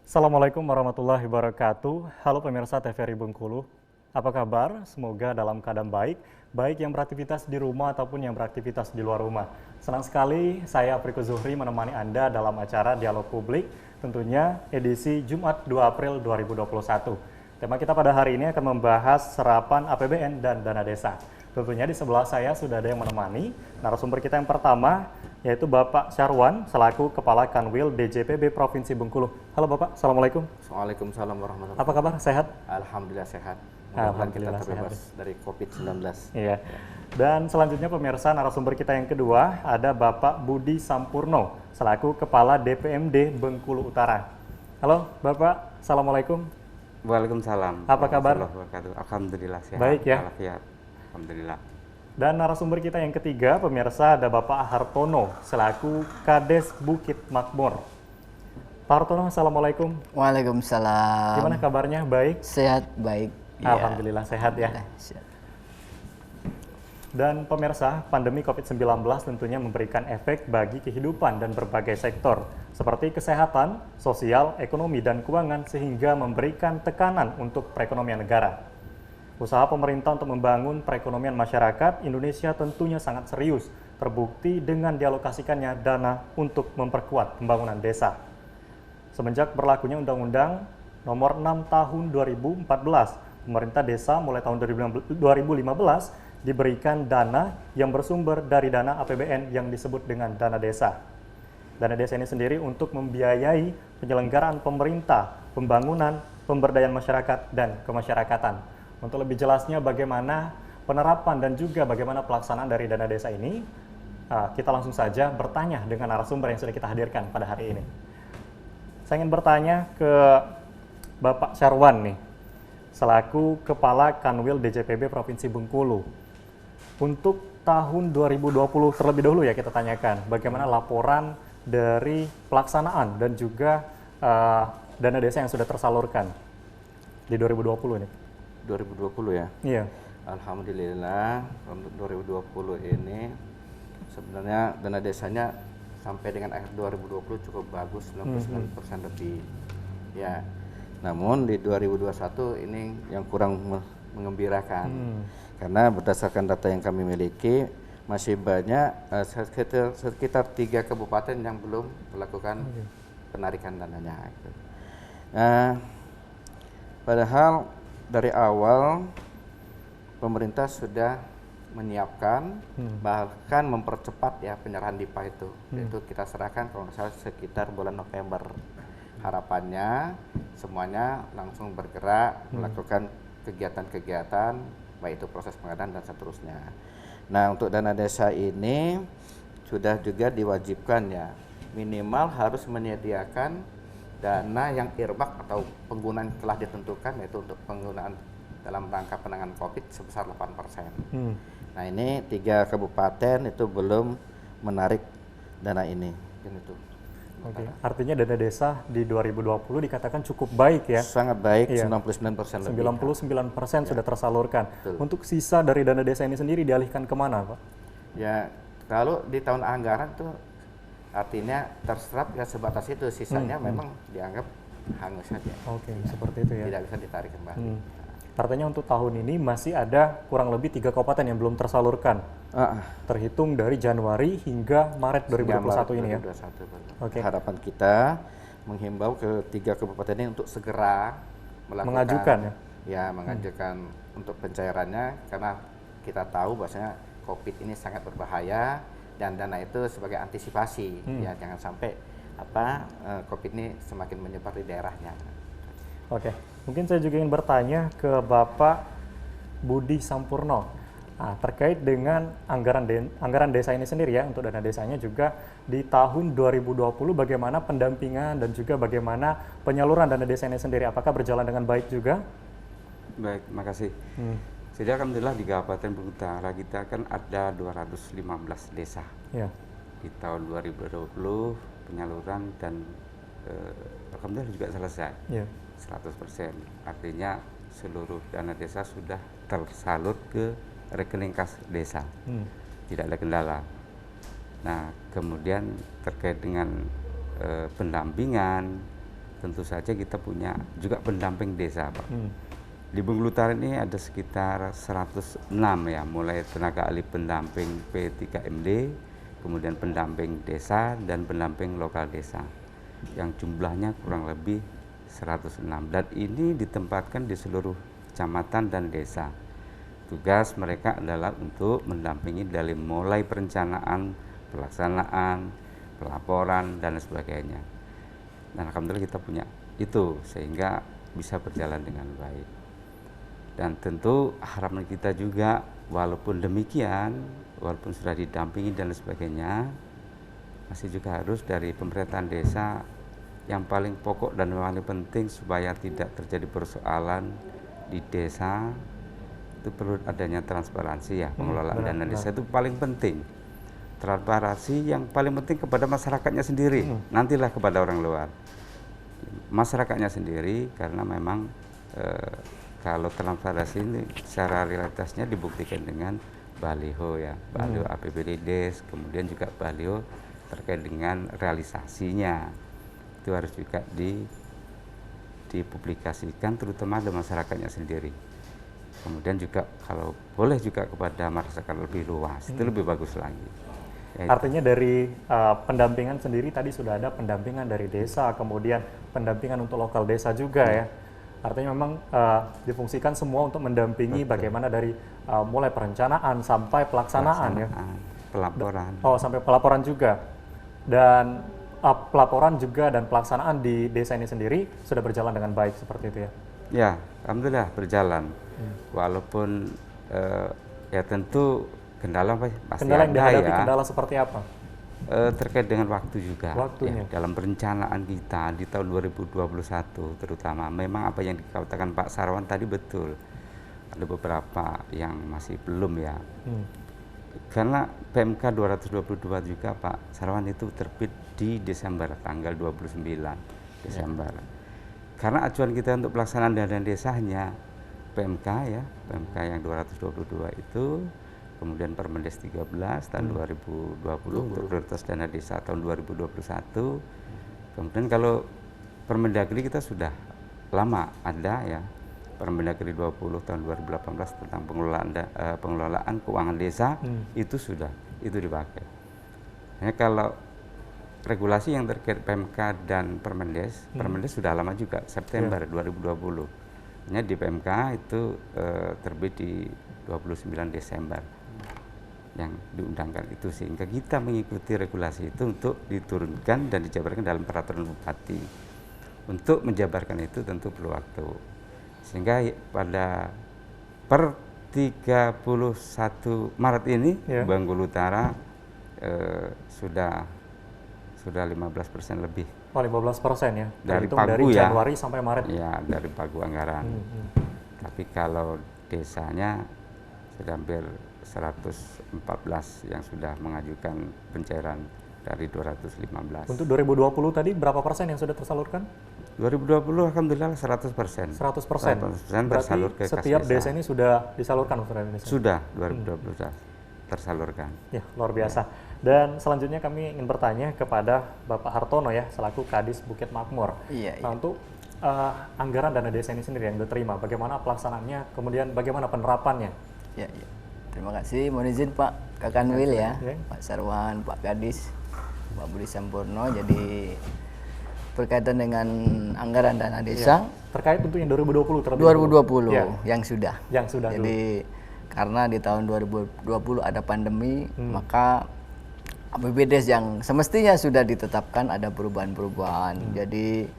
Assalamualaikum warahmatullahi wabarakatuh. Halo pemirsa TVRI Bengkulu. Apa kabar? Semoga dalam keadaan baik, baik yang beraktivitas di rumah ataupun yang beraktivitas di luar rumah. Senang sekali saya Apriko Zuhri menemani Anda dalam acara Dialog Publik, tentunya edisi Jumat 2 April 2021. Tema kita pada hari ini akan membahas serapan APBN dan dana desa. Tentunya di sebelah saya sudah ada yang menemani. Narasumber kita yang pertama yaitu Bapak Syarwan selaku Kepala Kanwil DJPB Provinsi Bengkulu. Halo Bapak, Assalamualaikum. Waalaikumsalam warahmatullahi Apa kabar? Sehat? Alhamdulillah sehat. Alhamdulillah Kita terbebas sehat. dari COVID-19. Iya. Dan selanjutnya pemirsa, narasumber kita yang kedua ada Bapak Budi Sampurno selaku Kepala DPMD Bengkulu Utara. Halo Bapak, Assalamualaikum. Waalaikumsalam. Apa kabar? Alhamdulillah sehat. Baik ya. Walafiat. Alhamdulillah. Dan narasumber kita yang ketiga, pemirsa, ada Bapak Hartono selaku Kades Bukit Makmur. Pak Hartono, Assalamualaikum. Waalaikumsalam. Gimana kabarnya? Baik? Sehat, baik. Alhamdulillah sehat ya. Sehat. Dan pemirsa, pandemi COVID-19 tentunya memberikan efek bagi kehidupan dan berbagai sektor, seperti kesehatan, sosial, ekonomi, dan keuangan, sehingga memberikan tekanan untuk perekonomian negara. Usaha pemerintah untuk membangun perekonomian masyarakat Indonesia tentunya sangat serius, terbukti dengan dialokasikannya dana untuk memperkuat pembangunan desa. Semenjak berlakunya Undang-Undang Nomor 6 Tahun 2014, pemerintah desa mulai tahun 2015 diberikan dana yang bersumber dari dana APBN yang disebut dengan dana desa. Dana desa ini sendiri untuk membiayai penyelenggaraan pemerintah, pembangunan, pemberdayaan masyarakat, dan kemasyarakatan. Untuk lebih jelasnya bagaimana penerapan dan juga bagaimana pelaksanaan dari dana desa ini, kita langsung saja bertanya dengan narasumber yang sudah kita hadirkan pada hari ini. Saya ingin bertanya ke Bapak Syarwan nih, selaku Kepala Kanwil DJPB Provinsi Bengkulu. Untuk tahun 2020 terlebih dahulu ya kita tanyakan, bagaimana laporan dari pelaksanaan dan juga dana desa yang sudah tersalurkan di 2020 ini? 2020 ya? Iya. Alhamdulillah untuk 2020 ini sebenarnya dana desanya sampai dengan akhir 2020 cukup bagus, 99% lebih. Ya. Namun di 2021 ini yang kurang mengembirakan. Karena berdasarkan data yang kami miliki masih banyak sekitar 3 kabupaten yang belum melakukan penarikan dananya. Padahal dari awal pemerintah sudah menyiapkan bahkan mempercepat ya penyerahan DIPA itu. Itu kita serahkan kalau nggak salah sekitar bulan November. Harapannya semuanya langsung bergerak melakukan kegiatan-kegiatan baik itu proses pengadaan dan seterusnya. Nah, untuk dana desa ini sudah juga diwajibkan ya minimal harus menyediakan dana yang earmark atau penggunaan telah ditentukan yaitu untuk penggunaan dalam rangka penanganan COVID sebesar 8%. Nah, ini 3 kabupaten itu belum menarik dana ini. Itu. Oke, artinya dana desa di 2020 dikatakan cukup baik ya? Sangat baik, Iya. 99% lebih. 99% sudah tersalurkan. Betul. Untuk sisa dari dana desa ini sendiri dialihkan kemana, Pak? Ya, kalau di tahun anggaran tuh artinya terserap ya sebatas itu, sisanya memang dianggap hangus saja. Oke, seperti itu ya. Tidak bisa ditarik kembali. Artinya untuk tahun ini masih ada kurang lebih 3 kabupaten yang belum tersalurkan. Terhitung dari Januari hingga Maret 2021 ini ya. 2021, betul. Oke. Harapan kita menghimbau ke 3 kabupaten ini untuk segera melakukan, Mengajukan ya? Ya, mengajukan untuk pencairannya karena kita tahu bahwasanya COVID ini sangat berbahaya dan dana itu sebagai antisipasi ya jangan sampai COVID ini semakin menyebar di daerahnya. Oke, mungkin saya juga ingin bertanya ke Bapak Budi Sampurno terkait dengan anggaran desa ini sendiri ya, untuk dana desanya juga di tahun 2020 bagaimana pendampingan dan juga bagaimana penyaluran dana desa ini sendiri, apakah berjalan dengan baik juga? Baik, makasih. Jadi alhamdulillah di Kabupaten Bengkulu Utara kita kan ada 215 desa. Ya. Di tahun 2020 penyaluran dan alhamdulillah juga selesai. Ya. 100%. Artinya seluruh dana desa sudah tersalur ke rekening kas desa. Tidak ada kendala. Nah, kemudian terkait dengan pendampingan tentu saja kita punya juga pendamping desa, Pak. Di Bengkulu Utara ini ada sekitar 106 ya, mulai tenaga ahli pendamping P3MD, kemudian pendamping desa dan pendamping lokal desa, yang jumlahnya kurang lebih 106, dan ini ditempatkan di seluruh kecamatan dan desa. Tugas mereka adalah untuk mendampingi dari mulai perencanaan, pelaksanaan, pelaporan, dan sebagainya. Dan alhamdulillah kita punya itu sehingga bisa berjalan dengan baik. Dan tentu harapan kita juga, walaupun demikian, walaupun sudah didampingi dan sebagainya, masih juga harus dari pemerintahan desa yang paling pokok dan paling penting supaya tidak terjadi persoalan di desa, itu perlu adanya transparansi ya, pengelolaan dana desa itu paling penting. Transparansi yang paling penting kepada masyarakatnya sendiri, nantilah kepada orang luar. Masyarakatnya sendiri, karena memang kalau transparansi ini secara realitasnya dibuktikan dengan baliho ya, baliho APBD Des, kemudian juga baliho terkait dengan realisasinya. Itu harus juga dipublikasikan terutama di masyarakatnya sendiri. Kemudian juga kalau boleh juga kepada masyarakat lebih luas, itu lebih bagus lagi. Ya, artinya dari pendampingan sendiri tadi sudah ada pendampingan dari desa, kemudian pendampingan untuk lokal desa juga ya. Artinya memang difungsikan semua untuk mendampingi bagaimana dari mulai perencanaan sampai pelaksanaan ya. Pelaporan. Oh, sampai pelaporan juga. Dan pelaporan juga dan pelaksanaan di desa ini sendiri sudah berjalan dengan baik seperti itu ya. Ya, alhamdulillah berjalan. Walaupun ya tentu kendala masih kendala yang ada dihadapi, ya. kendala seperti apa? Terkait dengan waktu juga. Waktunya. Ya, dalam perencanaan kita di tahun 2021 terutama, memang apa yang dikatakan Pak Sarwan tadi betul. Ada beberapa yang masih belum ya. Karena PMK 222 juga Pak Sarwan itu terbit di Desember, tanggal 29 Desember. Karena acuan kita untuk pelaksanaan dana desanya PMK ya, PMK yang 222 itu, kemudian Permendes 13 tahun 2020 untuk prioritas dana desa tahun 2021. Kemudian kalau Permendagri kita sudah lama ada ya, Permendagri 20 tahun 2018 tentang pengelolaan keuangan desa, itu sudah dipakai. Ya, kalau regulasi yang terkait PMK dan Permendes, Permendes sudah lama juga, September 2020. Hanya di PMK itu terbit di 29 Desember yang diundangkan itu, sehingga kita mengikuti regulasi itu untuk diturunkan dan dijabarkan dalam peraturan bupati. Untuk menjabarkan itu tentu perlu waktu, sehingga pada per 31 Maret ini Bengkulu Utara sudah 15% lebih. Oh, 15% ya? Dari Januari sampai Maret? Ya, dari pagu anggaran. Tapi kalau desanya sudah hampir 114 yang sudah mengajukan pencairan dari 215. Untuk 2020 tadi berapa persen yang sudah tersalurkan? 2020 alhamdulillah 100%. 100%. Tersalur ke kas setiap desa ini sudah disalurkan Ustaz Indonesia? Sudah, 2020 sudah tersalurkan. Ya, luar biasa. Dan selanjutnya kami ingin bertanya kepada Bapak Hartono ya, selaku Kadis Bukit Makmur. Nah, untuk anggaran dana desa ini sendiri yang diterima, bagaimana pelaksanaannya, kemudian bagaimana penerapannya? Ya. Terima kasih, mohon izin Pak Kakanwil ya, Pak Sarwan, Pak Kadis, Pak Budi Sampurno. Jadi berkaitan dengan anggaran dana desa terkait untuk yang 2020 terlebih 2020 yang sudah. Jadi karena di tahun 2020 ada pandemi, maka APBD yang semestinya sudah ditetapkan ada perubahan-perubahan. Jadi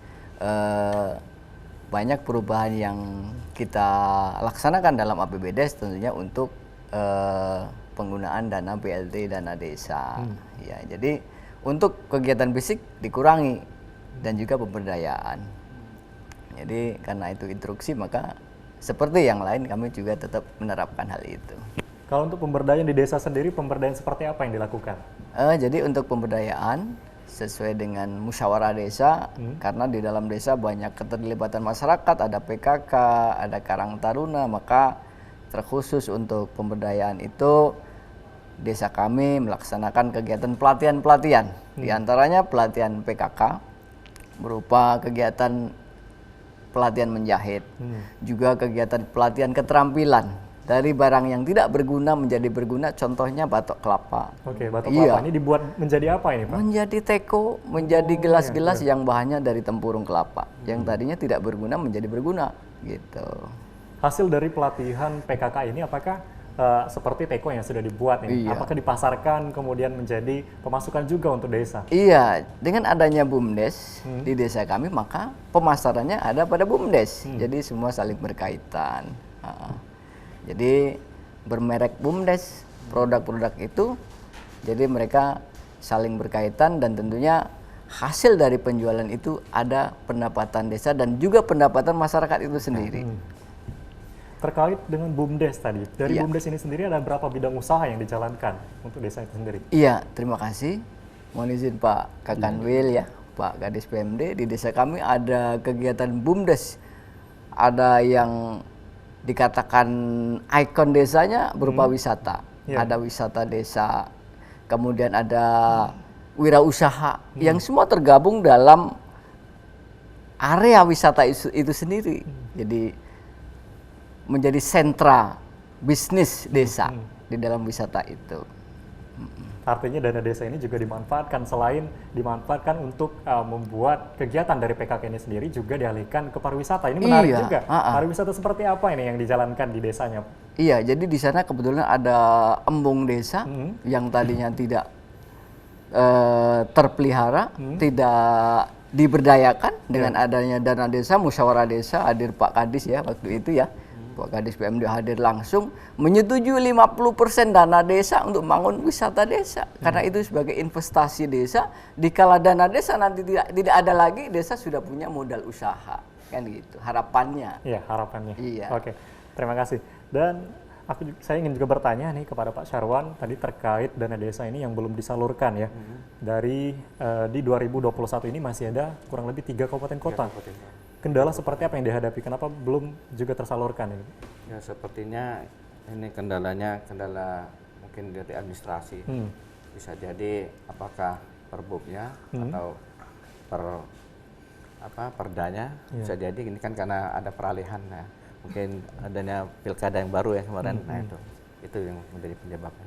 banyak perubahan yang kita laksanakan dalam APBD tentunya untuk penggunaan dana BLT dana desa. Ya, jadi untuk kegiatan fisik dikurangi dan juga pemberdayaan. Jadi karena itu instruksi, maka seperti yang lain kami juga tetap menerapkan hal itu. Kalau untuk pemberdayaan di desa sendiri, pemberdayaan seperti apa yang dilakukan? Jadi untuk pemberdayaan sesuai dengan musyawarah desa, karena di dalam desa banyak keterlibatan masyarakat, ada PKK, ada Karang Taruna, maka terkhusus untuk pemberdayaan itu desa kami melaksanakan kegiatan pelatihan-pelatihan, di antaranya pelatihan PKK, berupa kegiatan pelatihan menjahit, juga kegiatan pelatihan keterampilan dari barang yang tidak berguna menjadi berguna, contohnya batok kelapa. Oke, batok Iya. kelapa ini dibuat menjadi apa ini, Pak? Menjadi teko, menjadi gelas-gelas yang bahannya dari tempurung kelapa, yang tadinya tidak berguna menjadi berguna, gitu. Hasil dari pelatihan PKK ini apakah seperti teko yang sudah dibuat ini? Iya. Apakah dipasarkan kemudian menjadi pemasukan juga untuk desa? Iya, dengan adanya BUMDes di desa kami, maka pemasarannya ada pada BUMDes. Jadi semua saling berkaitan. Jadi bermerek BUMDes, produk-produk itu, jadi mereka saling berkaitan dan tentunya hasil dari penjualan itu ada pendapatan desa dan juga pendapatan masyarakat itu sendiri. Terkait dengan BUMDes tadi, dari Iya. BUMDes ini sendiri ada berapa bidang usaha yang dijalankan untuk desa itu sendiri? Iya, terima kasih. Mohon izin Pak Kakanwil ya, Pak Kadis PMD, di desa kami ada kegiatan BUMDes. Ada yang dikatakan ikon desanya berupa wisata. Iya. Ada wisata desa, kemudian ada wirausaha yang semua tergabung dalam area wisata itu sendiri. Jadi menjadi sentra bisnis desa di dalam wisata itu. Artinya dana desa ini juga dimanfaatkan, selain dimanfaatkan untuk membuat kegiatan dari PKK ini sendiri juga dialihkan ke pariwisata. Ini menarik Iya, juga. Pariwisata seperti apa ini yang dijalankan di desanya? Iya, jadi di sana kebetulan ada embung desa yang tadinya tidak terpelihara, tidak diberdayakan dengan adanya dana desa, musyawarah desa, hadir Pak Kadis ya waktu itu ya. Pak Kadis PMD hadir langsung menyetujui 50% dana desa untuk membangun wisata desa. Karena itu sebagai investasi desa, dikala dana desa nanti tidak ada lagi, desa sudah punya modal usaha. Kan gitu, harapannya. Iya, harapannya. Iya. Oke, terima kasih. Dan saya ingin juga bertanya nih kepada Pak Syarwan tadi terkait dana desa ini yang belum disalurkan ya. Dari di 2021 ini masih ada kurang lebih 3 kabupaten kota. Kendala seperti apa yang dihadapi? Kenapa belum juga tersalurkan ini? Ya sepertinya ini kendalanya kendala mungkin dari administrasi. Bisa jadi apakah perbubnya atau perdanya, bisa jadi ini kan karena ada peralihan, nah, mungkin adanya pilkada yang baru ya kemarin, nah itu yang menjadi penyebabnya.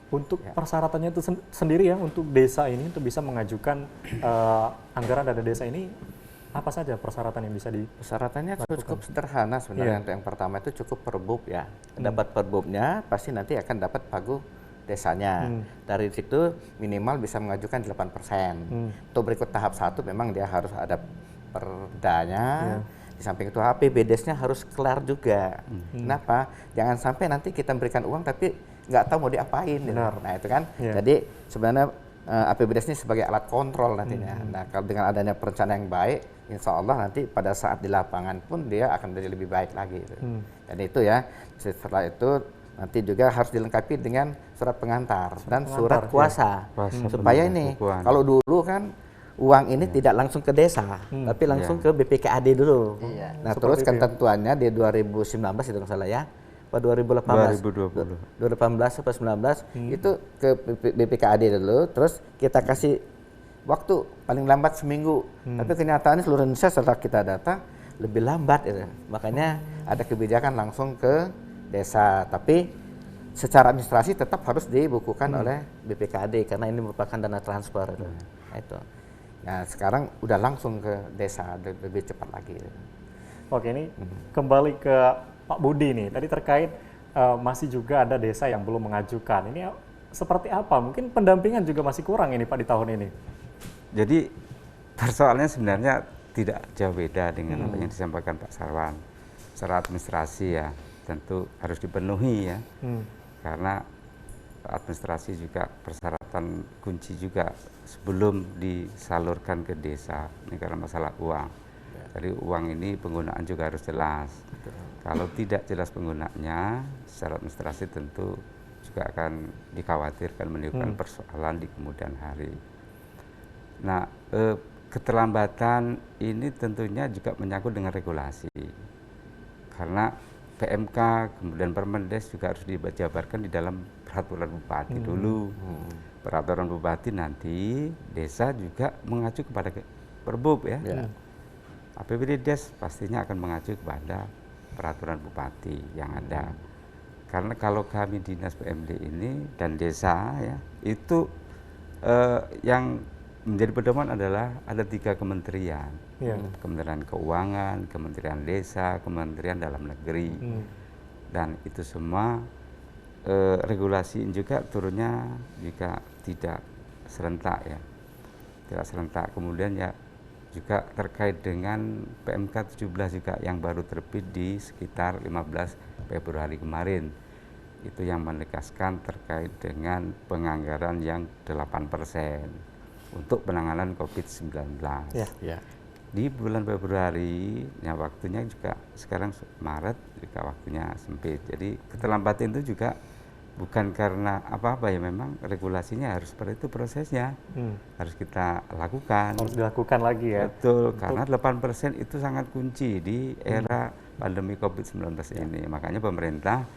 Untuk persyaratannya itu sendiri ya untuk desa ini untuk bisa mengajukan anggaran dana desa ini, apa saja persyaratan yang bisa Persyaratannya cukup sederhana sebenarnya. Untuk yang pertama itu cukup perbub ya. Dapat perbubnya pasti nanti akan dapat pagu desanya. Dari situ minimal bisa mengajukan 8%. Untuk berikut tahap 1 memang dia harus ada perdanya. Di samping itu APBDes-nya harus kelar juga. Kenapa? Jangan sampai nanti kita memberikan uang tapi nggak tahu mau diapain. Nah itu kan. Jadi sebenarnya APBDes ini sebagai alat kontrol nantinya. Nah kalau dengan adanya perencanaan yang baik, insya Allah nanti pada saat di lapangan pun dia akan menjadi lebih baik lagi. Jadi itu ya. Setelah itu nanti juga harus dilengkapi dengan surat pengantar dan surat kuasa. Supaya ini, kalau dulu kan uang ini tidak langsung ke desa, tapi langsung ke BPKAD dulu. Nah terus ketentuannya di 2019 itu nggak salah ya. 2018, 2018 atau 2019 itu ke BPKAD dulu, terus kita kasih waktu paling lambat seminggu. Tapi kenyataannya seluruh Indonesia setelah kita data lebih lambat itu. Makanya ada kebijakan langsung ke desa. Tapi secara administrasi tetap harus dibukukan oleh BPKAD karena ini merupakan dana transfer. Nah, itu. Nah sekarang udah langsung ke desa lebih cepat lagi. Oke, ini kembali ke Pak Budi nih, tadi terkait masih juga ada desa yang belum mengajukan. Ini seperti apa? Mungkin pendampingan juga masih kurang ini Pak di tahun ini. Jadi persoalannya sebenarnya tidak jauh beda dengan apa yang disampaikan Pak Syarwan. Secara administrasi ya tentu harus dipenuhi ya, karena administrasi juga persyaratan kunci juga sebelum disalurkan ke desa. Ini karena masalah uang. Jadi uang ini penggunaan juga harus jelas. Kalau tidak jelas penggunaannya, secara administrasi tentu juga akan dikhawatirkan menimbulkan persoalan di kemudian hari. Nah, keterlambatan ini tentunya juga menyangkut dengan regulasi. Karena PMK, kemudian Permendes juga harus dijabarkan di dalam peraturan bupati dulu. Peraturan bupati nanti desa juga mengacu kepada Perbub ya. Ya. APBD Des pastinya akan mengacu kepada peraturan bupati yang ada. Karena kalau kami dinas PMD ini dan desa ya, itu yang menjadi pedoman adalah ada 3 kementerian. Kementerian Keuangan, Kementerian Desa, Kementerian Dalam Negeri. Dan itu semua regulasi juga turunnya juga tidak serentak ya. Tidak serentak. Kemudian ya juga terkait dengan PMK 17 juga yang baru terbit di sekitar 15 Februari kemarin. Itu yang menegaskan terkait dengan penganggaran yang 8% untuk penanganan COVID-19. Ya. Di bulan Februari, ya waktunya juga sekarang Maret juga waktunya sempit. Jadi keterlambatan itu juga bukan karena apa-apa ya, memang regulasinya harus seperti itu prosesnya. Harus kita lakukan. Harus dilakukan lagi ya. Betul, karena 8% itu sangat kunci di era pandemi COVID-19 ini. Makanya pemerintah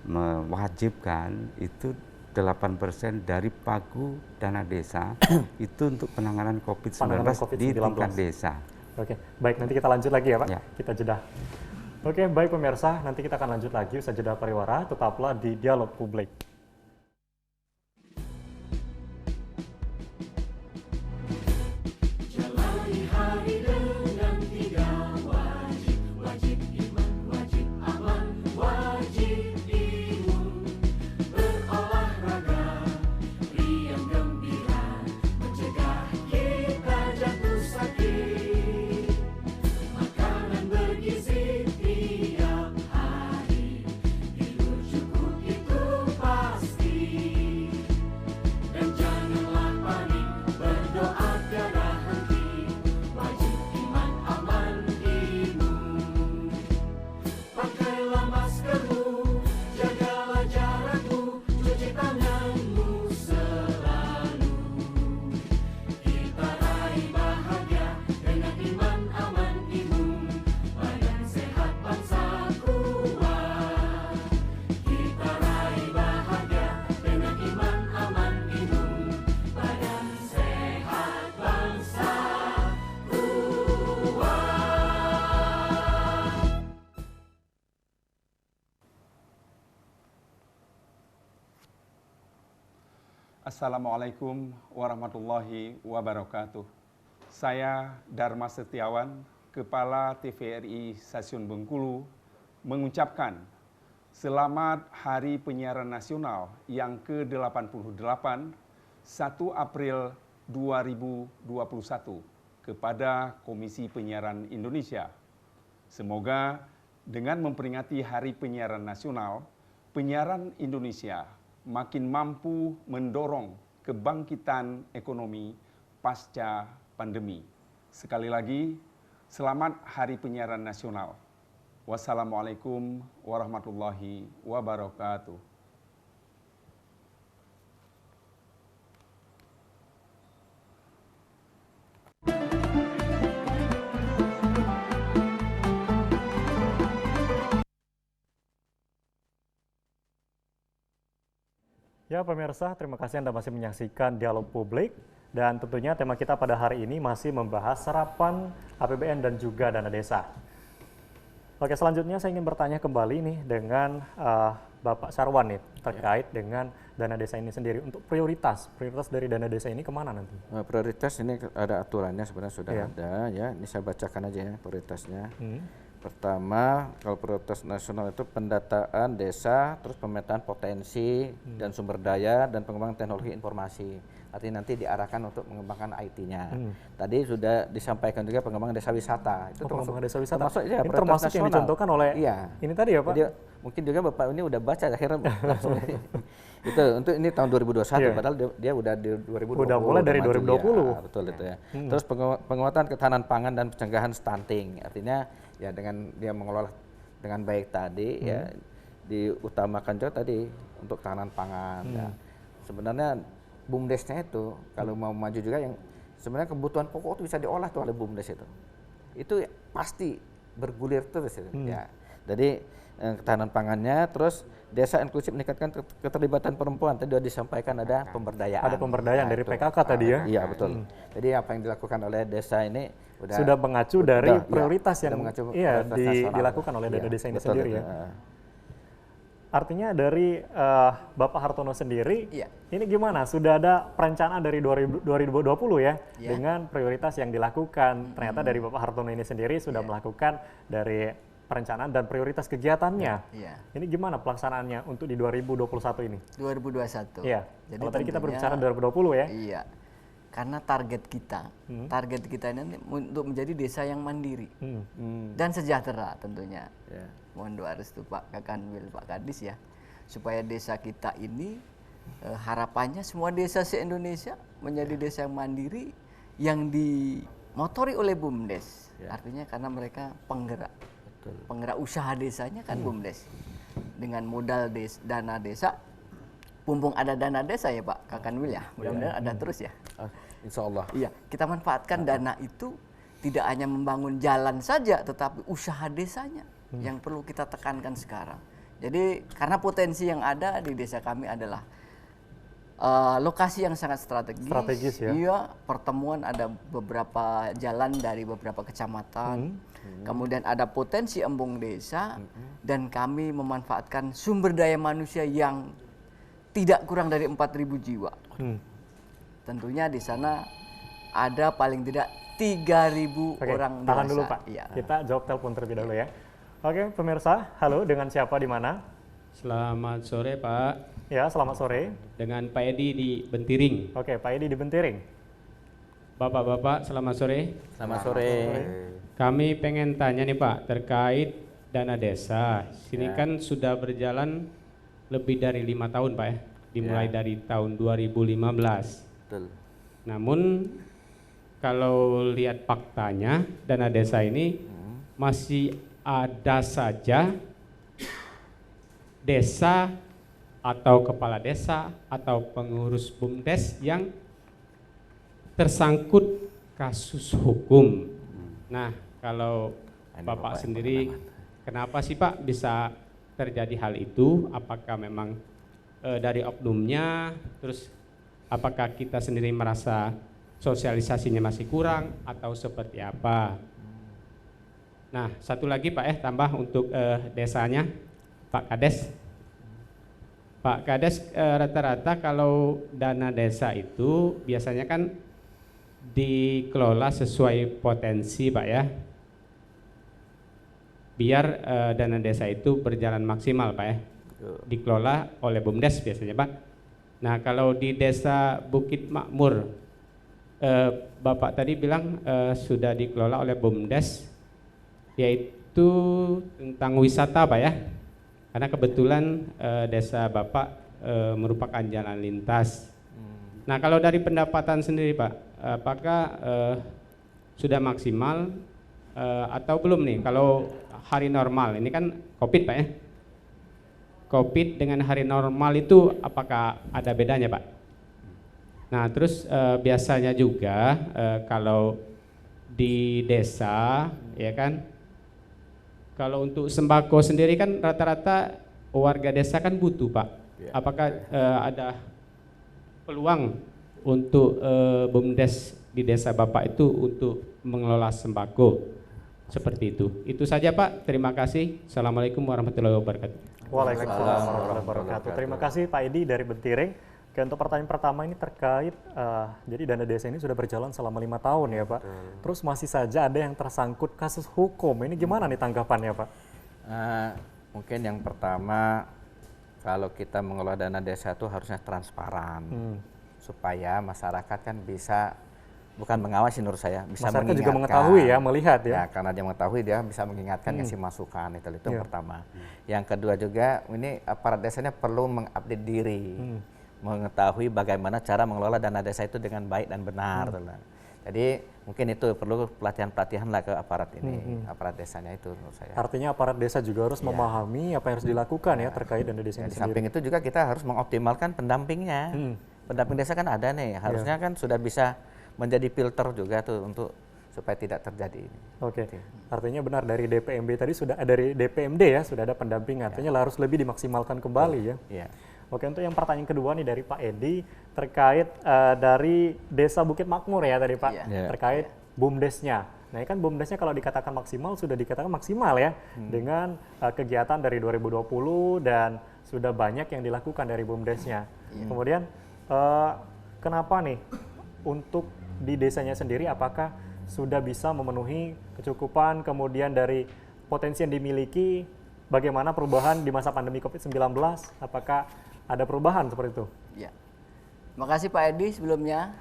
mewajibkan itu 8% dari pagu dana desa itu untuk penanganan COVID-19 di tingkat desa. Oke, baik, nanti kita lanjut lagi ya Pak. Ya. Kita jeda. Oke, baik pemirsa, nanti kita akan lanjut lagi usai jeda pariwara, tetaplah di Dialog Publik. Jalani hari dengan 3 wajib, wajib iman, wajib aman, wajib imun. Berolahraga, riang gembira, mencegah kita jatuh sakit. Makanan bergizi tiap hari, tidur cukup itu pasti. Dan janganlah panik, berdoa tiada henti. Wajib iman, aman, imun. Pakailah maskermu, jagalah jarakmu, cuci tanganmu selalu. Kita raih bahagia dengan iman, aman, imun. Badan sehat, bangsa kuat. Kita raih bahagia dengan iman, aman, imun. Badan sehat, bangsa kuat. Assalamualaikum warahmatullahi wabarakatuh. Saya Dharma Setiawan, Kepala TVRI Stasiun Bengkulu, mengucapkan selamat Hari Penyiaran Nasional yang ke-88, 1 April 2021 kepada Komisi Penyiaran Indonesia. Semoga dengan memperingati Hari Penyiaran Nasional, penyiaran Indonesia makin mampu mendorong kebangkitan ekonomi pasca pandemi. Sekali lagi, selamat Hari Penyiaran Nasional. Wassalamualaikum warahmatullahi wabarakatuh. Ya pemirsa, terima kasih Anda masih menyaksikan Dialog Publik. Dan tentunya tema kita pada hari ini masih membahas serapan APBN dan juga dana desa. Oke, selanjutnya saya ingin bertanya kembali nih dengan Bapak Sarwan nih terkait dengan dana desa ini sendiri. Untuk prioritas dari dana desa ini kemana nanti? Prioritas ini ada aturannya sebenarnya sudah ada ya. Ini saya bacakan aja ya prioritasnya. Pertama, kalau prioritas nasional itu pendataan desa, terus pemetaan potensi dan sumber daya dan pengembangan teknologi informasi. Artinya nanti diarahkan untuk mengembangkan IT-nya. Tadi sudah disampaikan juga pengembangan desa wisata. Itu pengembangan desa wisata. Termasuk, ya, ini termasuk yang dicontohkan oleh ini tadi ya Pak? Jadi, mungkin juga Bapak ini udah baca akhirnya langsung itu untuk ini tahun 2021 padahal dia udah di 2020. Udah mulai dari 2020. Ya, betul itu ya. Terus penguatan ketahanan pangan dan pencegahan stunting. Artinya ya dengan dia mengelola dengan baik tadi ya diutamakan juga tadi untuk ketahanan pangan ya. Sebenarnya BUMDes-nya itu kalau mau maju juga yang sebenarnya kebutuhan pokok itu bisa diolah tuh oleh BUMDes itu pasti bergulir terus itu ya. Jadi ketahanan pangannya, terus desa inklusif meningkatkan keterlibatan perempuan. Tadi sudah disampaikan ada pemberdayaan. Ada pemberdayaan dari itu. PKK tadi ya? Iya betul. Jadi apa yang dilakukan oleh desa ini sudah mengacu dari iya, prioritas yang prioritas nasional. dilakukan oleh dana Iya, desa ini betul sendiri itu. ya. Artinya dari Bapak Hartono sendiri, Iya. ini gimana? Sudah ada perencanaan dari 2020 ya, Iya. dengan prioritas yang dilakukan. Ternyata dari Bapak Hartono ini sendiri sudah melakukan dari perencanaan dan prioritas kegiatannya. Iya. Ini gimana pelaksanaannya untuk di 2021 ini? 2021. Iya. Jadi Kalau tadi kita tentunya- berbicara 2020 ya. Iya. Karena target kita ini untuk menjadi desa yang mandiri dan sejahtera tentunya. Ya. Mohon doa restu Pak Kakanwil, Pak Kadis ya, supaya desa kita ini harapannya semua desa se-Indonesia menjadi desa yang mandiri yang dimotori oleh BUMDes. Artinya karena mereka penggerak usaha desanya kan BUMDes. Dengan modal dana desa, mumpung ada dana desa ya Pak Kakanwil ya, mudah-mudahan ada terus ya. Insya Allah. Iya, kita manfaatkan dana itu tidak hanya membangun jalan saja, tetapi usaha desanya yang perlu kita tekankan sekarang. Jadi karena potensi yang ada di desa kami adalah lokasi yang sangat strategis. Strategis ya. Iya, pertemuan ada beberapa jalan dari beberapa kecamatan. Kemudian ada potensi embung desa dan kami memanfaatkan sumber daya manusia yang tidak kurang dari 4.000 jiwa. Tentunya di sana ada paling tidak 3.000 Oke, orang tahan dewasa. dulu Pak. Iya. Kita jawab telepon terlebih dahulu ya. Oke, pemirsa, halo, dengan siapa di mana? Selamat sore Pak, Ya, selamat sore. dengan Pak Edi di Bentiring. Oke, Pak Edi di Bentiring. Bapak-bapak selamat sore. Selamat sore. Kami pengen tanya nih Pak terkait dana desa. Sini kan sudah berjalan lebih dari 5 tahun Pak ya, dimulai dari tahun 2015. Betul. Namun kalau lihat faktanya dana desa ini masih ada saja desa atau kepala desa atau pengurus BUMDes yang tersangkut kasus hukum. Nah, kalau Bapak sendiri kenapa sih Pak bisa terjadi hal itu? Apakah memang dari oknumnya, terus apakah kita sendiri merasa sosialisasinya masih kurang atau seperti apa? Nah, satu lagi Pak tambah untuk desanya, Pak Kades. Pak Kades, rata-rata kalau dana desa itu biasanya kan dikelola sesuai potensi Pak ya, biar dana desa itu berjalan maksimal Pak ya, dikelola oleh BUMDes biasanya Pak. Nah kalau di desa Bukit Makmur, Bapak tadi bilang sudah dikelola oleh BUMDes, yaitu tentang wisata Pak ya, karena kebetulan desa Bapak merupakan jalan lintas. Nah kalau dari pendapatan sendiri Pak, apakah sudah maksimal atau belum nih? Kalau hari normal, ini kan COVID Pak ya, COVID dengan hari normal itu apakah ada bedanya Pak? Nah terus biasanya juga kalau di desa ya kan, kalau untuk sembako sendiri kan rata-rata warga desa kan butuh Pak. Apakah ada peluang untuk BUMDes di desa Bapak itu untuk mengelola sembako seperti itu? Itu saja Pak, terima kasih. Assalamualaikum warahmatullahi wabarakatuh. Waalaikumsalam warahmatullahi wabarakatuh. Terima kasih Pak Edi dari Bentiring. Oke, untuk pertanyaan pertama ini terkait, jadi dana desa ini sudah berjalan selama 5 tahun ya Pak. Terus masih saja ada yang tersangkut kasus hukum. Ini gimana nih tanggapannya Pak? Mungkin yang pertama, kalau kita mengelola dana desa itu harusnya transparan, supaya masyarakat kan bisa, bukan mengawasi menurut saya, bisa Masyarakat mengingatkan. juga mengetahui ya, melihat ya. Karena dia mengetahui, dia bisa mengingatkan, ngasih masukan, itu yang pertama. Yang kedua juga, ini aparat desanya perlu mengupdate diri, mengetahui bagaimana cara mengelola dana desa itu dengan baik dan benar. Jadi mungkin itu perlu pelatihan-pelatihan lah ke aparat ini, aparat desanya itu menurut saya. Artinya aparat desa juga harus memahami apa yang harus dilakukan ya terkait dana desa ini Di sendiri. samping itu juga kita harus mengoptimalkan pendampingnya. Pendamping desa kan ada nih, harusnya kan sudah bisa menjadi filter juga tuh untuk supaya tidak terjadi ini. Oke, artinya benar dari DPMB tadi dari DPMD ya sudah ada pendampingan, artinya harus lebih dimaksimalkan kembali ya. Iya. Oke, untuk yang pertanyaan kedua nih dari Pak Edi terkait dari Desa Bukit Makmur ya tadi Pak, Iya. terkait BUMDes-nya. Nah, ini kan BUMDes-nya kalau dikatakan maksimal sudah dikatakan maksimal ya dengan kegiatan dari 2020 dan sudah banyak yang dilakukan dari BUMDes-nya. Kemudian kenapa nih untuk di desanya sendiri apakah sudah bisa memenuhi kecukupan, kemudian dari potensi yang dimiliki, bagaimana perubahan di masa pandemi COVID-19, apakah ada perubahan seperti itu? Ya. Makasih Pak Edi sebelumnya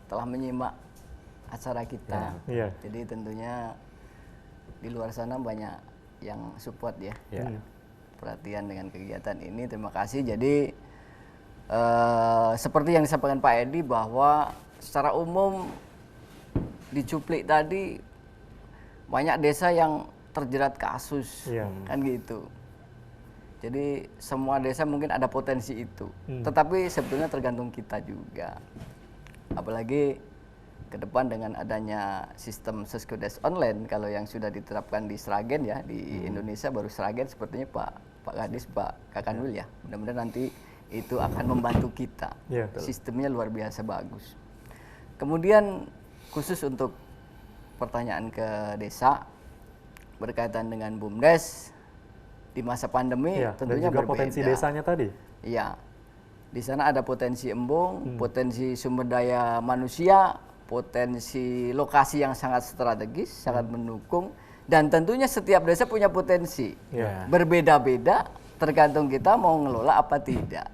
telah menyimak acara kita. Iya. Jadi tentunya di luar sana banyak yang support ya. Perhatian dengan kegiatan ini. Terima kasih. Jadi seperti yang disampaikan Pak Edi bahwa secara umum di Cuplik tadi banyak desa yang terjerat kasus, kan gitu. Jadi semua desa mungkin ada potensi itu, tetapi sebetulnya tergantung kita juga. Apalagi ke depan dengan adanya sistem Seskudes online, kalau yang sudah diterapkan di Sragen ya, di Indonesia baru Sragen sepertinya Pak Kadis, Pak Kakanwil ya. Mudah-mudahan nanti itu akan membantu kita. Sistemnya luar biasa bagus. Kemudian khusus untuk pertanyaan ke desa berkaitan dengan BUMDes di masa pandemi tentunya dan juga berbeda. potensi desanya tadi. Iya. Di sana ada potensi embung, potensi sumber daya manusia, potensi lokasi yang sangat strategis, sangat mendukung, dan tentunya setiap desa punya potensi. Berbeda-beda tergantung kita mau ngelola apa tidak.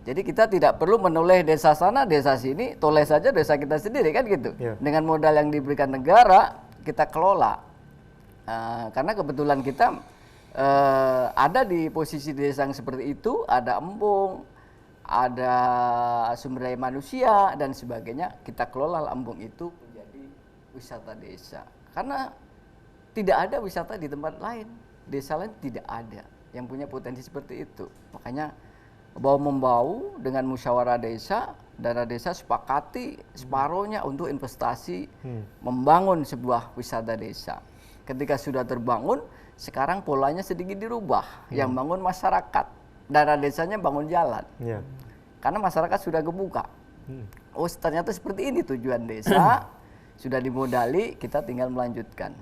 Jadi kita tidak perlu menoleh desa sana, desa sini, toleh saja desa kita sendiri kan gitu. Dengan modal yang diberikan negara, kita kelola. Karena kebetulan kita ada di posisi desa yang seperti itu, ada embung, ada sumber daya manusia dan sebagainya, kita kelola embung itu menjadi wisata desa. Karena tidak ada wisata di tempat lain, desa lain tidak ada yang punya potensi seperti itu. Makanya bau-membau dengan musyawarah desa, dana desa sepakati separohnya untuk investasi membangun sebuah wisata desa. Ketika sudah terbangun, sekarang polanya sedikit dirubah, yang bangun masyarakat, dana desanya bangun jalan. Karena masyarakat sudah kebuka. Oh ternyata seperti ini tujuan desa, sudah dimodali, kita tinggal melanjutkan.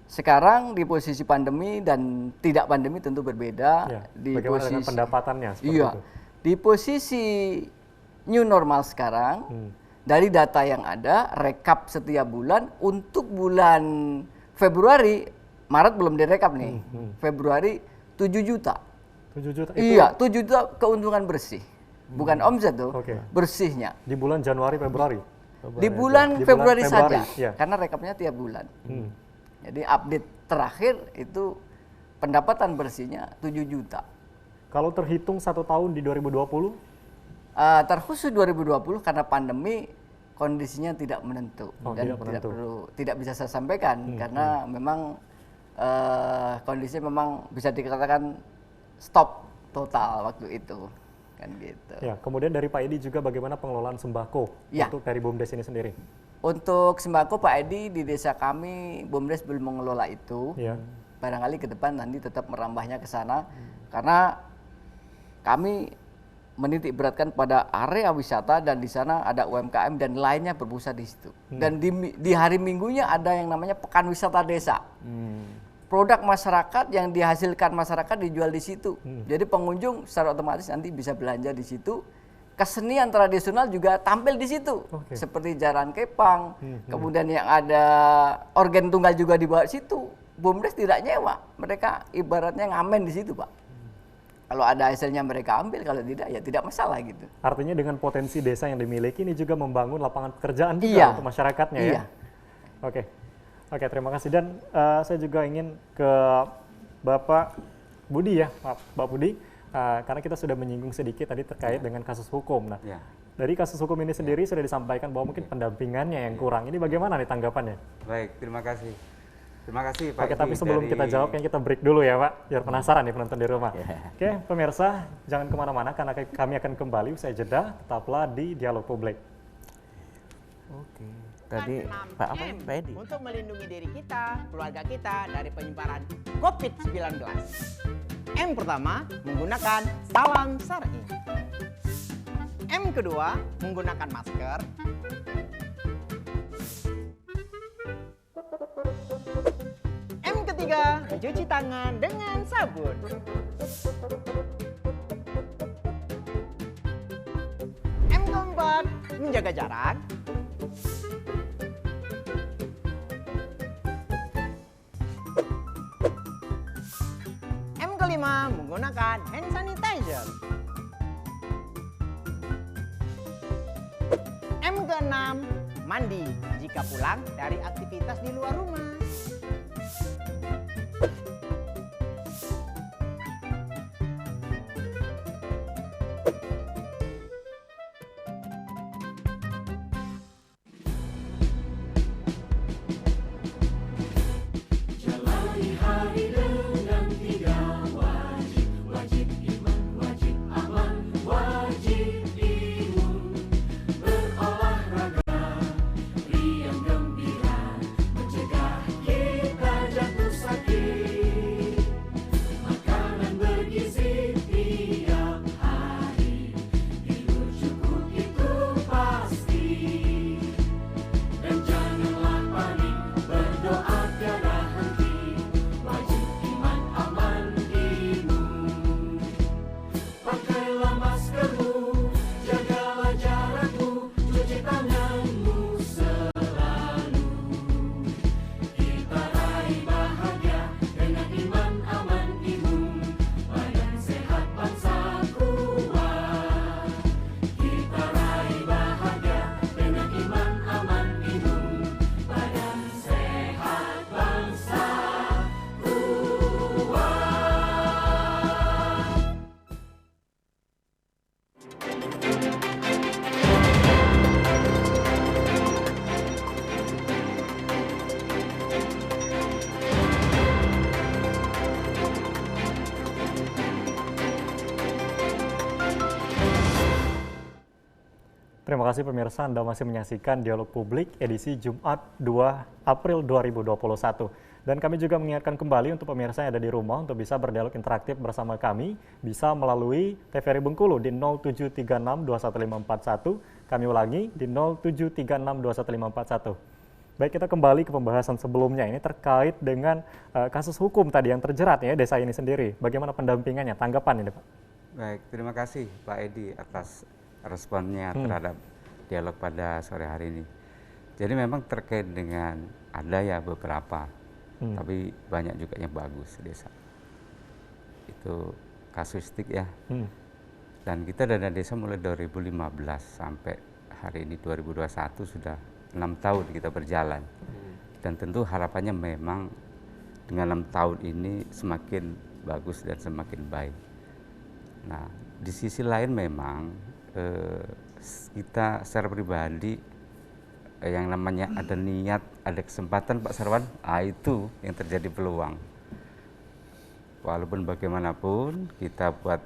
Sekarang di posisi pandemi dan tidak pandemi tentu berbeda. Di bagaimana posisi, dengan pendapatannya seperti itu? Di posisi new normal sekarang, dari data yang ada, rekap setiap bulan, untuk bulan Februari, Maret belum direkap nih, Februari 7 juta. 7 juta itu? Iya, 7 juta keuntungan bersih. Bukan omset tuh, bersihnya. Di bulan Januari, Februari? Di bulan Februari saja, ya. karena rekapnya tiap bulan. Jadi update terakhir itu pendapatan bersihnya 7 juta. Kalau terhitung 1 tahun di 2020? Terkhusus 2020 karena pandemi kondisinya tidak menentu. Dan tidak bisa saya sampaikan karena memang kondisinya memang bisa dikatakan stop total waktu itu. Kan gitu. Ya, kemudian dari Pak Edi juga bagaimana pengelolaan sembako untuk dari BUMDes ini sendiri? Untuk sembako Pak Edi di desa kami BUMDes belum mengelola itu. Barangkali ke depan nanti tetap merambahnya ke sana karena kami menitik beratkan pada area wisata dan di sana ada UMKM dan lainnya berpusat di situ. Dan di hari Minggunya ada yang namanya Pekan Wisata Desa. Produk masyarakat yang dihasilkan masyarakat dijual di situ. Jadi pengunjung secara otomatis nanti bisa belanja di situ. Kesenian tradisional juga tampil di situ. Seperti jaran kepang, kemudian yang ada organ tunggal juga dibawa di situ. BUMDes tidak nyewa, mereka ibaratnya ngamen di situ, Pak. Kalau ada hasilnya mereka ambil, kalau tidak ya tidak masalah gitu. Artinya dengan potensi desa yang dimiliki ini juga membangun lapangan pekerjaan juga untuk masyarakatnya ya. Oke, terima kasih. Dan saya juga ingin ke Bapak Budi ya, Pak Budi, karena kita sudah menyinggung sedikit tadi terkait dengan kasus hukum. Nah, dari kasus hukum ini sendiri sudah disampaikan bahwa mungkin pendampingannya yang kurang. Ini bagaimana nih tanggapannya? Baik, terima kasih. Terima kasih Pak. Oke, tapi sebelum kita jawab, yang kita break dulu ya Pak, biar penasaran nih penonton di rumah. Oke, pemirsa, jangan kemana-mana karena kami akan kembali usai jeda, tetaplah di Dialog Publik. Oke. Tadi Pak apa? Pak Edi. Untuk melindungi diri kita, keluarga kita dari penyebaran COVID-19. M pertama, menggunakan salam syar'i. M kedua, menggunakan masker. M ketiga, mencuci tangan dengan sabun. M keempat, menjaga jarak. M kelima, menggunakan hand sanitizer. M keenam, mandi jika pulang dari aktivitas di luar rumah. Jalani hari dengan tiga wajib, wajib iman, wajib aman, wajib imun. Berolahraga, riang gembira, mencegah kita jatuh sakit. Makanan bergizi tiap hari, tidur cukup itu pasti. Dan janganlah panik, berdoa tiada henti. Wajib iman, aman, imun. Pakailah maskermu, jagalah jarakmu, cuci tanganmu selalu. Kita raih bahagia dengan iman, aman, imun. Badan sehat, bangsa kuat. Kita raih bahagia dengan iman, aman, imun. Badan sehat, bangsa kuat. Terima kasih pemirsa, Anda masih menyaksikan Dialog Publik edisi Jumat 2 April 2021. Dan kami juga mengingatkan kembali untuk pemirsa yang ada di rumah untuk bisa berdialog interaktif bersama kami, bisa melalui TVRI Bengkulu di 0736215541. Kami ulangi di 0736215541. Baik, kita kembali ke pembahasan sebelumnya. Ini terkait dengan kasus hukum tadi yang terjerat ya desa ini sendiri. Bagaimana pendampingannya? Tanggapan ini, Pak? Baik, terima kasih Pak Edi atas responnya terhadap dialog pada sore hari ini. Jadi memang terkait dengan ada ya beberapa, tapi banyak juga yang bagus desa. Itu kasuistik ya. Dan kita dana desa mulai 2015 sampai hari ini 2021 sudah 6 tahun kita berjalan. Dan tentu harapannya memang dengan 6 tahun ini semakin bagus dan semakin baik. Nah, di sisi lain memang kita secara pribadi yang namanya ada niat, ada kesempatan Pak Sarwan, itu yang terjadi peluang. Walaupun bagaimanapun kita buat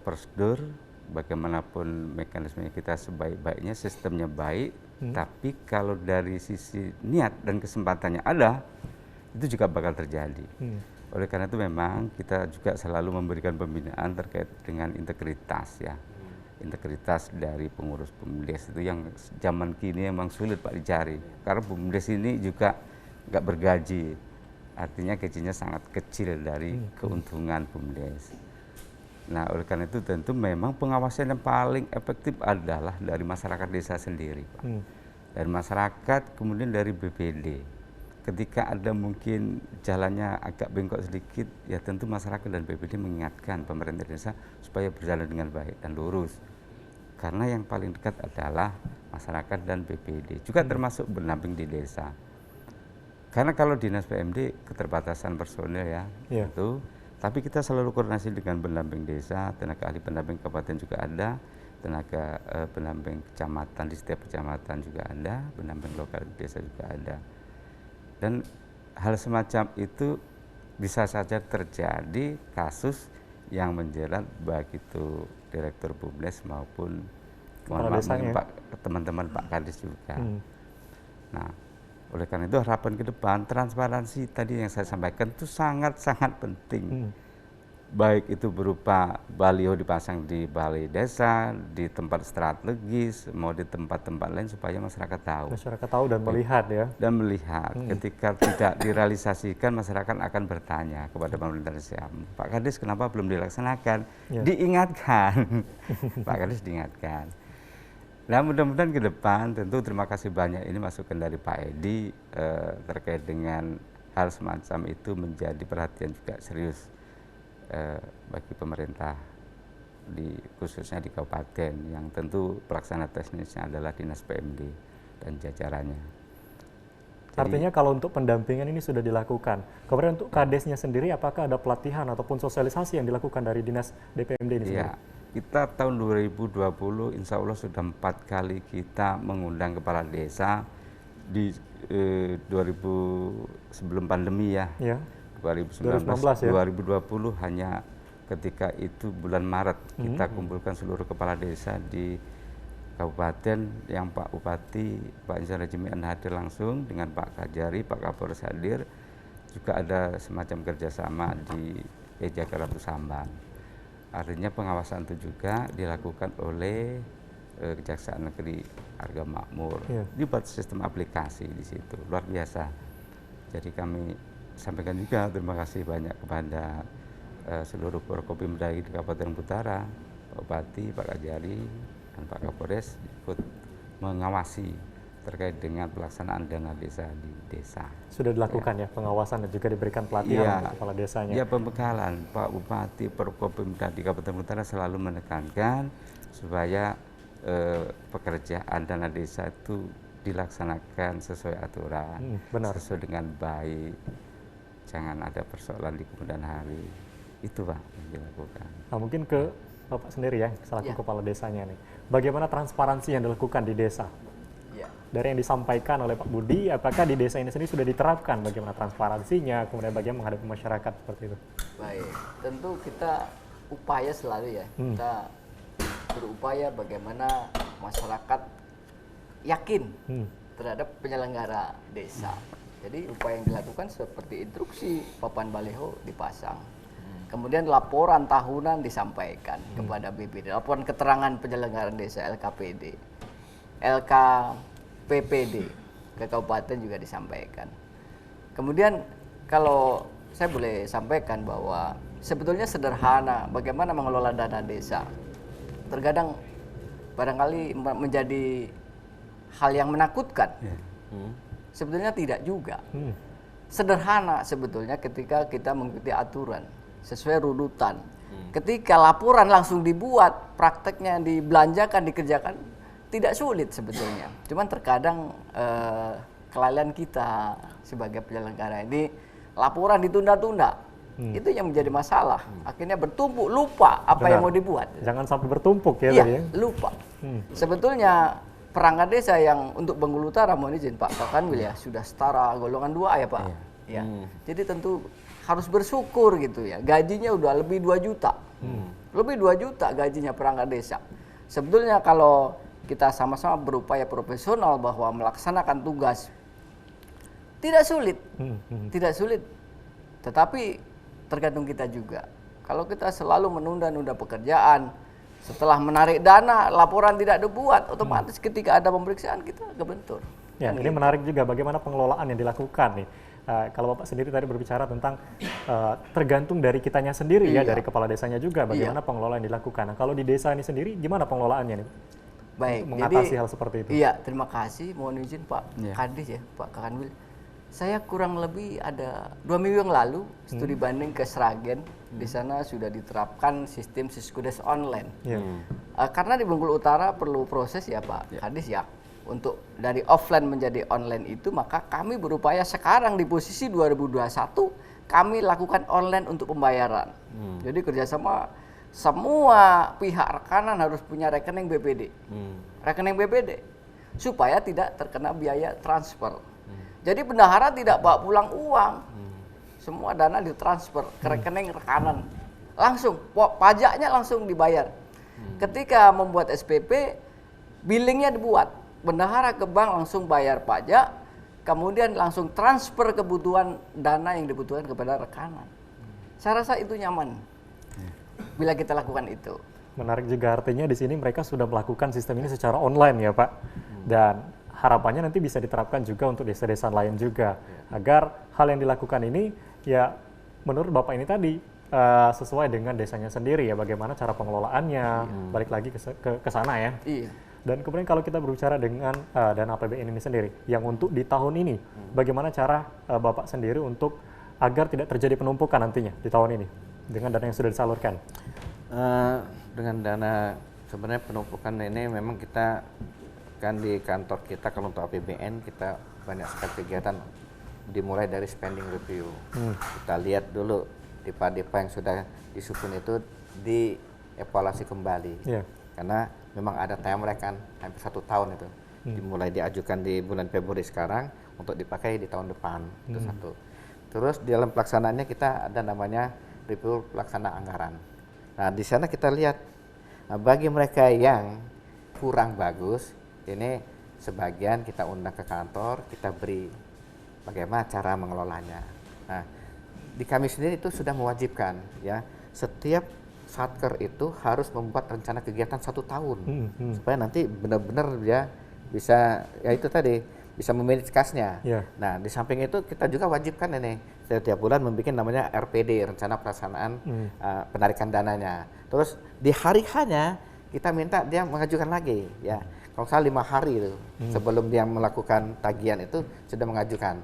prosedur, bagaimanapun mekanismenya kita sebaik-baiknya, sistemnya baik, tapi kalau dari sisi niat dan kesempatannya ada, itu juga bakal terjadi. Oleh karena itu memang kita juga selalu memberikan pembinaan terkait dengan integritas ya. Integritas dari pengurus BUMDes itu yang zaman kini emang sulit Pak dicari, karena BUMDes ini juga nggak bergaji, artinya gajinya sangat kecil dari keuntungan BUMDes. Nah, oleh karena itu tentu memang pengawasan yang paling efektif adalah dari masyarakat desa sendiri, Pak. Dari masyarakat, kemudian dari BPD. Ketika ada mungkin jalannya agak bengkok sedikit, ya tentu masyarakat dan BPD mengingatkan pemerintah desa supaya berjalan dengan baik dan lurus. Karena yang paling dekat adalah masyarakat dan BPD, juga termasuk pendamping di desa. Karena kalau dinas PMD keterbatasan personil ya, itu. Tapi kita selalu koordinasi dengan pendamping desa, tenaga ahli pendamping kabupaten juga ada, tenaga pendamping kecamatan di setiap kecamatan juga ada, pendamping lokal desa juga ada. Dan hal semacam itu bisa saja terjadi kasus yang menjerat baik itu direktur BUMDes maupun teman-teman Pak Kadis juga. Nah, oleh karena itu harapan ke depan transparansi tadi yang saya sampaikan itu sangat-sangat penting. Baik itu berupa baliho dipasang di balai desa, di tempat strategis, mau di tempat-tempat lain supaya masyarakat tahu. Masyarakat tahu dan melihat ya. Dan melihat, ketika tidak direalisasikan masyarakat akan bertanya kepada pemerintah desa, Pak Kades kenapa belum dilaksanakan? Ya. Diingatkan, Pak Kades diingatkan. Nah mudah-mudahan ke depan tentu terima kasih banyak ini masukan dari Pak Edi terkait dengan hal semacam itu menjadi perhatian juga serius bagi pemerintah khususnya di kabupaten yang tentu pelaksana teknisnya adalah Dinas PMD dan jajarannya. Jadi, Artinya kalau untuk pendampingan ini sudah dilakukan. Kemudian untuk kadesnya sendiri apakah ada pelatihan ataupun sosialisasi yang dilakukan dari Dinas DPMD ini sendiri? ya, kita tahun 2020 insya Allah sudah 4 kali kita mengundang kepala desa di 2000 sebelum pandemi ya. Ya. 2019, 2019 ya? 2020 hanya ketika itu bulan Maret kita kumpulkan seluruh kepala desa di kabupaten yang Pak Bupati, Pak Insinyur Jimian hadir langsung dengan Pak Kajari, Pak Kapolres hadir, juga ada semacam kerjasama di Jakarta Ratu Samban. Artinya pengawasan itu juga dilakukan oleh Kejaksaan Negeri Harga Makmur. Dibuat sistem aplikasi di situ, luar biasa. Jadi kami sampaikan juga terima kasih banyak kepada seluruh Forkopimda di Kabupaten Utara, Pak Bupati, Pak Kajari, dan Pak Kapolres ikut mengawasi terkait dengan pelaksanaan dana desa di desa. Sudah dilakukan ya pengawasan dan juga diberikan pelatihan untuk kepala desanya. Ya pembekalan Pak Bupati, Forkopimda di Kabupaten Utara selalu menekankan supaya pekerjaan dana desa itu dilaksanakan sesuai aturan, sesuai dengan baik. Jangan ada persoalan di kemudian hari. Itu Pak yang dilakukan. Nah, mungkin ke Bapak sendiri ya, selaku kepala desanya nih. Bagaimana transparansi yang dilakukan di desa? Ya. Dari yang disampaikan oleh Pak Budi, apakah di desa ini sendiri sudah diterapkan bagaimana transparansinya, kemudian bagaimana menghadapi masyarakat seperti itu? Baik, tentu kita upaya selalu ya, kita berupaya bagaimana masyarakat yakin terhadap penyelenggara desa. Jadi upaya yang dilakukan seperti instruksi papan baliho dipasang. Kemudian laporan tahunan disampaikan kepada BPD, laporan keterangan penyelenggaraan desa LKPD, LKPPD ke kabupaten juga disampaikan. Kemudian kalau saya boleh sampaikan bahwa sebetulnya sederhana bagaimana mengelola dana desa. Terkadang barangkali menjadi hal yang menakutkan. Sebetulnya tidak juga. Sederhana sebetulnya ketika kita mengikuti aturan sesuai runutan. Ketika laporan langsung dibuat, prakteknya dibelanjakan, dikerjakan, tidak sulit sebetulnya. Cuman terkadang kelalaian kita sebagai penyelenggara ini laporan ditunda-tunda. Itu yang menjadi masalah. Akhirnya bertumpuk, lupa apa yang mau dibuat. Jangan sampai bertumpuk ya. Iya, tadi ya. lupa. Sebetulnya perangkat desa yang untuk Bengkulu Utara, mohon izin Pak Kakanwil ya, sudah setara golongan 2 ya Pak. Ya. Jadi tentu harus bersyukur gitu ya. Gajinya udah lebih 2 juta. Lebih 2 juta gajinya perangkat desa. Sebetulnya kalau kita sama-sama berupaya profesional bahwa melaksanakan tugas tidak sulit. Tidak sulit. Tetapi tergantung kita juga. Kalau kita selalu menunda-nunda pekerjaan, setelah menarik dana, laporan tidak dibuat, otomatis ketika ada pemeriksaan kita kebentur. Ya, ini menarik juga bagaimana pengelolaan yang dilakukan nih. Kalau Bapak sendiri tadi berbicara tentang tergantung dari kitanya sendiri ya, dari kepala desanya juga bagaimana pengelolaan yang dilakukan. Nah, kalau di desa ini sendiri gimana pengelolaannya nih? Baik, untuk mengatasi jadi, hal seperti itu. Iya, terima kasih. Mohon izin Pak Kadis ya, Pak Kakanwil. Saya kurang lebih ada 2 minggu yang lalu studi banding ke Sragen. Di sana sudah diterapkan sistem Siskudes online. Karena di Bengkulu Utara perlu proses ya Pak Kadis ya. Untuk dari offline menjadi online itu, maka kami berupaya sekarang di posisi 2021 kami lakukan online untuk pembayaran. Jadi kerjasama semua pihak rekanan harus punya rekening BPD, rekening BPD supaya tidak terkena biaya transfer. Jadi bendahara tidak bawa pulang uang, semua dana ditransfer ke rekening rekanan, langsung pajaknya langsung dibayar. Ketika membuat SPP, billingnya dibuat. bendahara ke bank langsung bayar pajak, kemudian langsung transfer kebutuhan dana yang dibutuhkan kepada rekanan. Saya rasa itu nyaman bila kita lakukan itu. Menarik juga, artinya di sini mereka sudah melakukan sistem ini secara online ya Pak. Dan harapannya nanti bisa diterapkan juga untuk desa-desa lain juga. Agar hal yang dilakukan ini ya menurut Bapak ini tadi sesuai dengan desanya sendiri ya, bagaimana cara pengelolaannya, balik lagi ke sana ya. Iya. Dan kemudian kalau kita berbicara dengan dana APBN ini sendiri, yang untuk di tahun ini, bagaimana cara Bapak sendiri untuk agar tidak terjadi penumpukan nantinya di tahun ini dengan dana yang sudah disalurkan? Dengan dana sebenarnya penumpukan ini memang kita kan di kantor kita kalau untuk APBN kita banyak sekali kegiatan dimulai dari spending review. Kita lihat dulu depa-depa yang sudah disusun itu dievaluasi kembali. Karena memang ada timeline kan hampir 1 tahun itu. Dimulai diajukan di bulan Februari sekarang untuk dipakai di tahun depan. Itu satu. Terus di dalam pelaksanaannya kita ada namanya review pelaksana anggaran. Nah, di sana kita lihat bagi mereka yang kurang bagus, ini sebagian kita undang ke kantor, kita beri bagaimana cara mengelolanya. Nah, di kami sendiri itu sudah mewajibkan ya, setiap satker itu harus membuat rencana kegiatan 1 tahun supaya nanti benar-benar dia bisa ya itu tadi bisa memanage kasnya. Nah, di samping itu kita juga wajibkan ini setiap bulan membuat namanya RPD, rencana pelaksanaan penarikan dananya. Terus di hari hanya kita minta dia mengajukan lagi ya. Kalau salah 5 hari itu sebelum dia melakukan tagihan itu sudah mengajukan.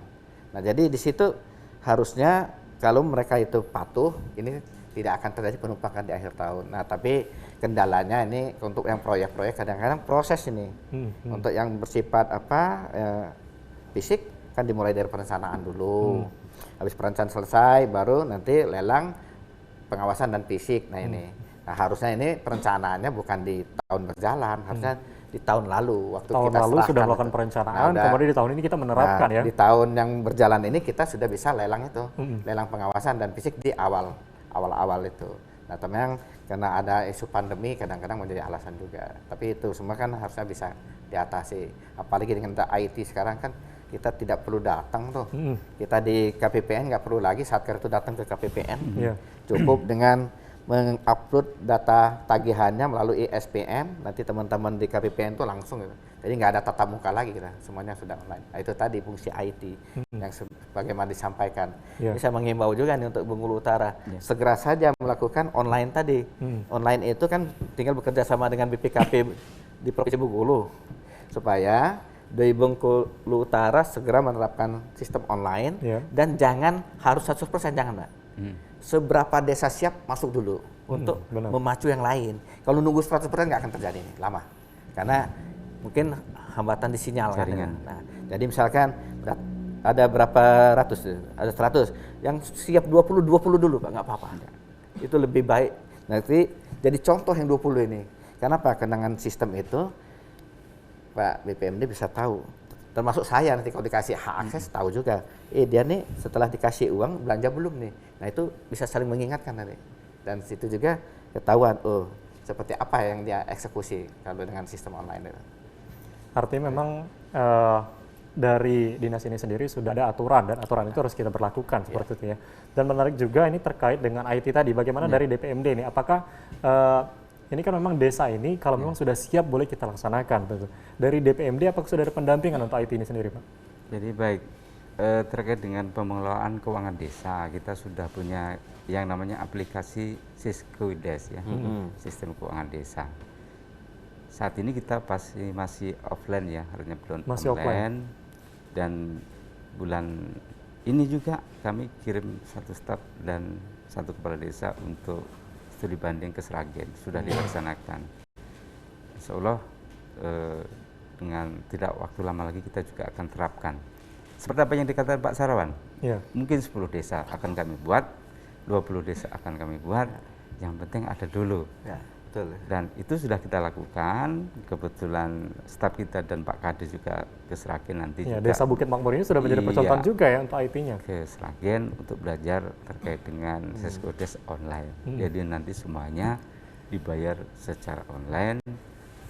Nah, jadi di situ harusnya kalau mereka itu patuh, ini tidak akan terjadi penumpukan di akhir tahun. Nah, tapi kendalanya ini untuk yang proyek-proyek kadang-kadang proses ini. Untuk yang bersifat fisik kan dimulai dari perencanaan dulu. Habis perencanaan selesai baru nanti lelang pengawasan dan fisik. Nah, ini. Nah, harusnya ini perencanaannya bukan di tahun berjalan, harusnya di tahun lalu waktu tahun kita lalu sudah melakukan itu. perencanaan, Nah, kemudian di tahun ini kita menerapkan ya. Di tahun yang berjalan ini kita sudah bisa lelang itu, lelang pengawasan dan fisik di awal-awal itu. Nah, memang karena ada isu pandemi kadang-kadang menjadi alasan juga. Tapi itu semua kan harusnya bisa diatasi. Apalagi dengan IT sekarang kan kita tidak perlu datang tuh. Kita di KPPN nggak perlu lagi satker itu datang ke KPPN. Cukup dengan mengupload data tagihannya melalui SPM, nanti teman-teman di KPPN itu langsung gitu. Jadi nggak ada tatap muka lagi kita, semuanya sudah online. Nah, itu tadi fungsi IT yang sebagaimana disampaikan. Ini saya mengimbau juga nih untuk Bengkulu Utara, segera saja melakukan online tadi. Online itu kan tinggal bekerja sama dengan BPKP di Provinsi Bengkulu, supaya dari Bengkulu Utara segera menerapkan sistem online dan jangan harus 100% jangan, Mbak. Seberapa desa siap masuk dulu untuk memacu yang lain. Kalau nunggu 100% nggak akan terjadi nih, lama. Karena mungkin hambatan di sinyal jaringan. Nah, jadi misalkan ada berapa ratus, ada 100, yang siap 20 dulu Pak, nggak apa-apa. Itu lebih baik. Nanti jadi contoh yang 20 ini. Kenapa? Karena dengan sistem itu Pak BPMD bisa tahu. Termasuk saya nanti kalau dikasih hak akses tahu juga, dia nih setelah dikasih uang belanja belum nih. Nah, itu bisa saling mengingatkan nanti. Dan situ juga ketahuan, seperti apa yang dia eksekusi kalau dengan sistem online itu. Artinya memang dari dinas ini sendiri sudah ada aturan dan aturan itu harus kita berlakukan seperti itu ya. Dan menarik juga ini terkait dengan IT tadi, bagaimana dari DPMD ini, apakah ini kan memang desa ini kalau memang sudah siap boleh kita laksanakan. Betul. Dari DPMD apakah sudah ada pendampingan untuk IT ini sendiri Pak? Jadi baik, terkait dengan pengelolaan keuangan desa, kita sudah punya yang namanya aplikasi Siskuides ya, sistem keuangan desa. Saat ini kita masih offline ya, harusnya belum online. Dan bulan ini juga kami kirim 1 staf dan 1 kepala desa untuk studi banding ke Sragen, sudah dilaksanakan. Insya Allah dengan tidak waktu lama lagi kita juga akan terapkan. Seperti apa yang dikatakan Pak Sarawan, mungkin 10 desa akan kami buat, 20 desa akan kami buat, yang penting ada dulu. Betul. Dan itu sudah kita lakukan, kebetulan staf kita dan Pak Kades juga ke Sragen nanti juga. Desa Bukit Makmur ini sudah menjadi percontohan juga ya untuk IT-nya. Ke Sragen untuk belajar terkait dengan Siskuides online. Jadi nanti semuanya dibayar secara online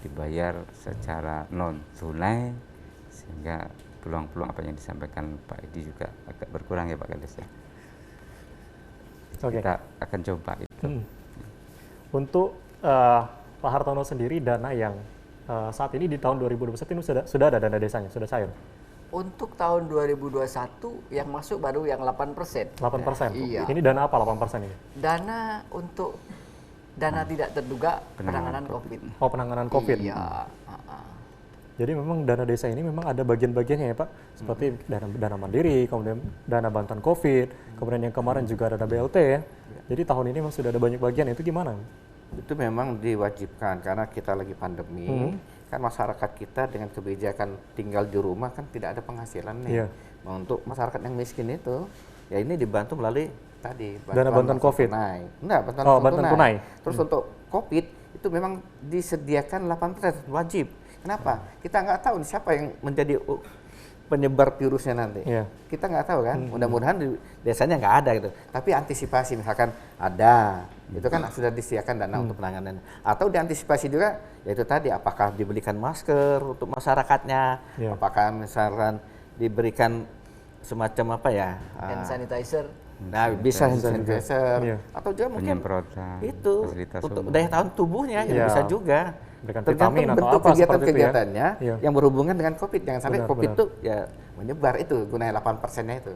dibayar secara non tunai, sehingga peluang-peluang apa yang disampaikan Pak Edi juga agak berkurang ya Pak Kades ya. Oke. Kita akan coba itu. Untuk Pak Hartono sendiri, dana yang saat ini di tahun 2021 ini sudah ada dana desanya, sudah cair? Untuk tahun 2021 yang masuk baru yang 8%. 8%? Iya. Ini dana apa 8% ini? Dana untuk dana tidak terduga penanganan COVID. Oh, penanganan COVID. Iya. Jadi memang dana desa ini memang ada bagian-bagiannya ya Pak, seperti dana mandiri, kemudian dana bantuan COVID, kemudian yang kemarin juga ada dana BLT ya. Jadi tahun ini memang sudah ada banyak bagian, itu gimana? Itu memang diwajibkan karena kita lagi pandemi, kan masyarakat kita dengan kebijakan tinggal di rumah kan tidak ada penghasilan nih. Iya. Nah, untuk masyarakat yang miskin itu, ya ini dibantu melalui tadi Dana bantuan COVID? tunai. Enggak, bantuan tunai. Terus untuk COVID itu memang disediakan 8% wajib. Kenapa? Kita nggak tahu nih siapa yang menjadi penyebar virusnya nanti. Iya. Kita nggak tahu kan. Mudah-mudahan di desanya nggak ada gitu. Tapi antisipasi misalkan ada, itu kan sudah disediakan dana untuk penanganan. Atau diantisipasi juga, yaitu tadi apakah diberikan masker untuk masyarakatnya, Iya. apakah misalkan diberikan semacam apa ya? Hand sanitizer. Nah, bisa hand sanitizer. Iya. Atau juga mungkin Penyemprotan, itu fasilitas untuk umum. daya tahan tubuhnya Iya. bisa juga. Berikan Tergantung vitamin atau bentuk apa seperti itu ya. kegiatan-kegiatannya Iya. yang berhubungan dengan COVID. Jangan sampai Benar, COVID benar. itu ya menyebar, itu gunanya 8%-nya itu.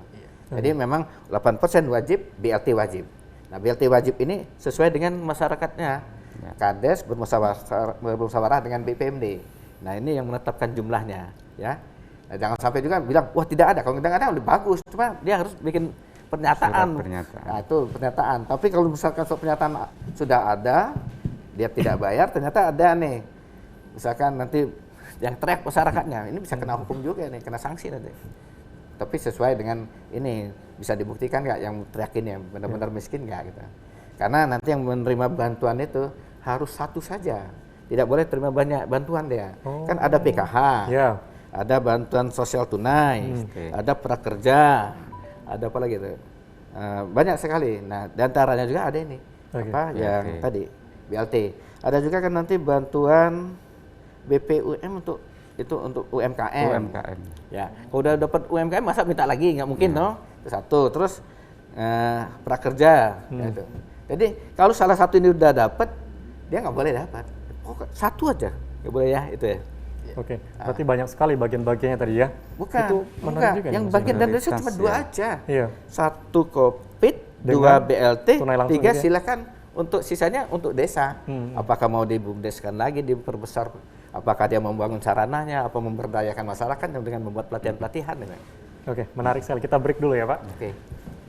Jadi memang 8% wajib, BLT wajib. Nah, BLT wajib ini sesuai dengan masyarakatnya. Ya. Kades bermusyawarah dengan BPMD. Nah, ini yang menetapkan jumlahnya, ya. Nah, jangan sampai juga bilang, wah tidak ada. Kalau tidak ada lebih bagus. Cuma dia harus bikin pernyataan. Surat pernyataan. Nah, itu pernyataan. Tapi kalau misalkan surat pernyataan sudah ada, dia tidak bayar, ternyata ada nih. Misalkan nanti yang teriak masyarakatnya, ini bisa kena hukum juga nih, kena sanksi nanti. Tapi sesuai dengan ini, bisa dibuktikan nggak yang teriak ini benar-benar miskin nggak gitu. Karena nanti yang menerima bantuan itu harus satu saja. Tidak boleh terima banyak bantuan dia. Kan ada PKH, Ya. ada bantuan sosial tunai, Oke. ada prakerja, ada apa lagi itu? Banyak sekali. Nah, diantaranya juga ada ini, Oke. apa yang BLT. tadi BLT. Ada juga kan nanti bantuan BPUM untuk itu untuk UMKM. UMKM. Ya, kalau udah dapat UMKM masa minta lagi, nggak mungkin dong. Itu satu. Terus prakerja. Ya, itu. Jadi kalau salah satu ini udah dapat, dia nggak boleh dapat. Pokoknya satu aja, nggak boleh ya itu ya. Oke, berarti banyak sekali bagian-bagiannya tadi ya. Bukan, Itu menarik enggak. juga nih, Yang Mas bagian Indra. dari Indonesia cuma Prioritas, dua ya. aja. Iya. Satu COVID, Dengan dua BLT, tunai langsung tiga juga. silakan untuk sisanya untuk desa. Hmm. Apakah mau dibumdeskan lagi, diperbesar? Apakah dia membangun sarananya, apa memberdayakan masyarakat dengan membuat pelatihan-pelatihan? Gitu. Oke, menarik sekali. Kita break dulu ya Pak. Oke.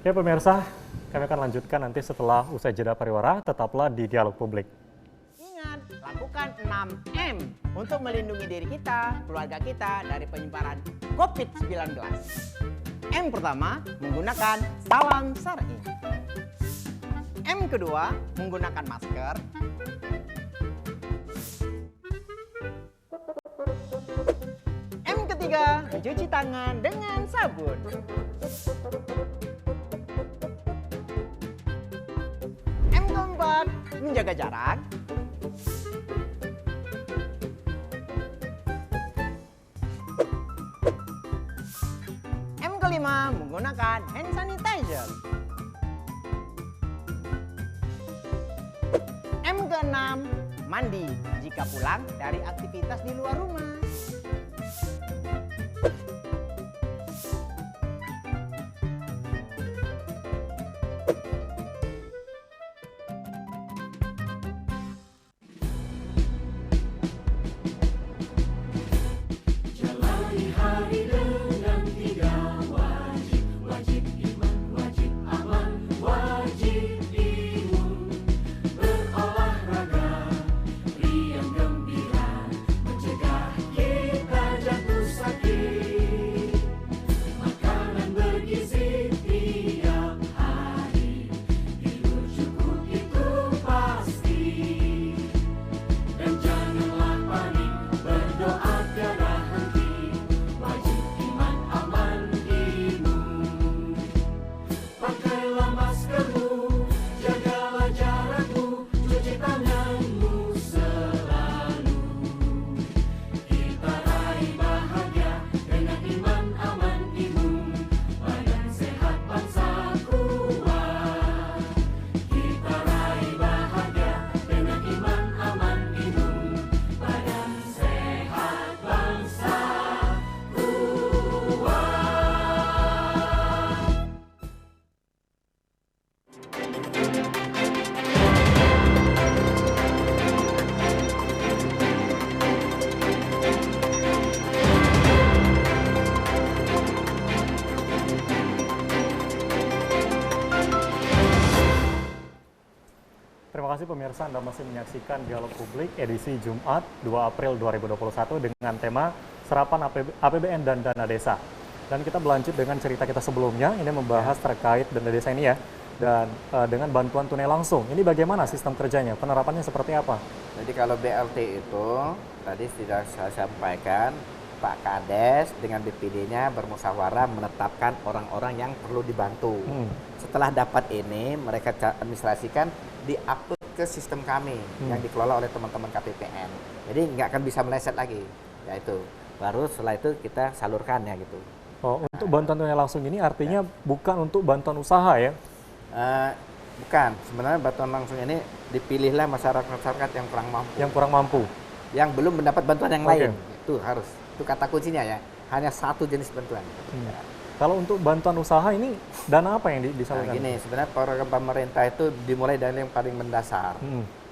Ya pemirsa, kami akan lanjutkan nanti setelah usai jeda pariwara. Tetaplah di Dialog Publik. Ingat, lakukan 6M untuk melindungi diri kita, keluarga kita dari penyebaran COVID-19. M pertama, menggunakan salam syar'i. M kedua, menggunakan masker. M ketiga, mencuci tangan dengan sabun. M keempat, menjaga jarak. M kelima, menggunakan hand sanitizer. M keenam, mandi jika pulang dari aktivitas di luar rumah. Jalani hari dengan 3 wajib. Wajib iman, wajib aman, wajib imun. Berolahraga, riang gembira, mencegah pemirsa, Anda masih menyaksikan Dialog Publik edisi Jumat 2 April 2021 dengan tema Serapan APBN dan Dana Desa. Dan kita berlanjut dengan cerita kita sebelumnya, ini membahas terkait dana desa ini ya, dan dengan bantuan tunai langsung. Ini bagaimana sistem kerjanya, penerapannya seperti apa? Jadi kalau BLT itu, tadi sudah saya sampaikan, Pak Kades dengan BPD-nya bermusyawarah menetapkan orang-orang yang perlu dibantu. Setelah dapat ini, mereka administrasikan, diupload ke sistem kami yang dikelola oleh teman-teman KPPN. Jadi nggak akan bisa meleset lagi, yaitu baru setelah itu kita salurkan ya gitu. Oh, untuk bantuan tunai langsung ini artinya bukan untuk bantuan usaha ya? Bukan, sebenarnya bantuan langsung ini dipilihlah masyarakat yang kurang mampu. Yang kurang mampu? Yang belum mendapat bantuan yang Oke. lain, itu harus. Itu kata kuncinya ya, hanya satu jenis bantuan. Ya. Kalau untuk bantuan usaha ini dana apa yang Nah, disalurkan? gini, sebenarnya program pemerintah itu dimulai dari yang paling mendasar.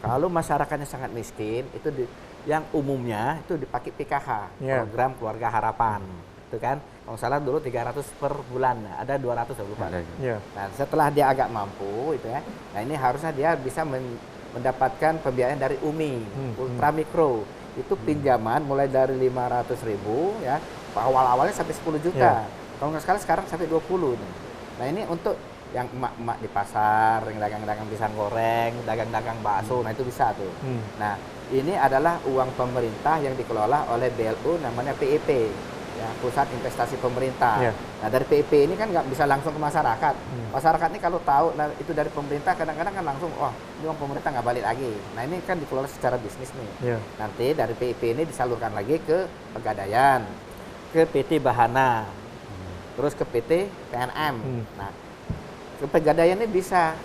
Kalau masyarakatnya sangat miskin, itu yang umumnya itu dipakai PKH, Yeah. program Keluarga Harapan. Itu kan, kalau salah dulu 300 per bulan, ada 200 saya lupa. Iya. Nah, setelah dia agak mampu itu ya. Nah, ini harusnya dia bisa mendapatkan pembiayaan dari UMI, Ultra Mikro. Itu pinjaman mulai dari 500.000 ya, awal-awalnya sampai 10 juta. Kalau nggak sekarang sampai 20 nih. Nah, ini untuk yang emak-emak di pasar, yang dagang-dagang pisang goreng, dagang-dagang bakso, nah itu bisa tuh. Nah, ini adalah uang pemerintah yang dikelola oleh BLU namanya PIP, ya, Pusat Investasi Pemerintah. Iya. Nah, dari PIP ini kan nggak bisa langsung ke masyarakat. Masyarakat ini kalau tahu itu dari pemerintah, kadang-kadang kan langsung, wah, ini uang pemerintah nggak balik lagi. Nah, ini kan dikelola secara bisnis nih. Iya. Nanti dari PIP ini disalurkan lagi ke Pegadaian, ke PT Bahana, terus ke PT PNM. Nah, ke Pegadaian ini bisa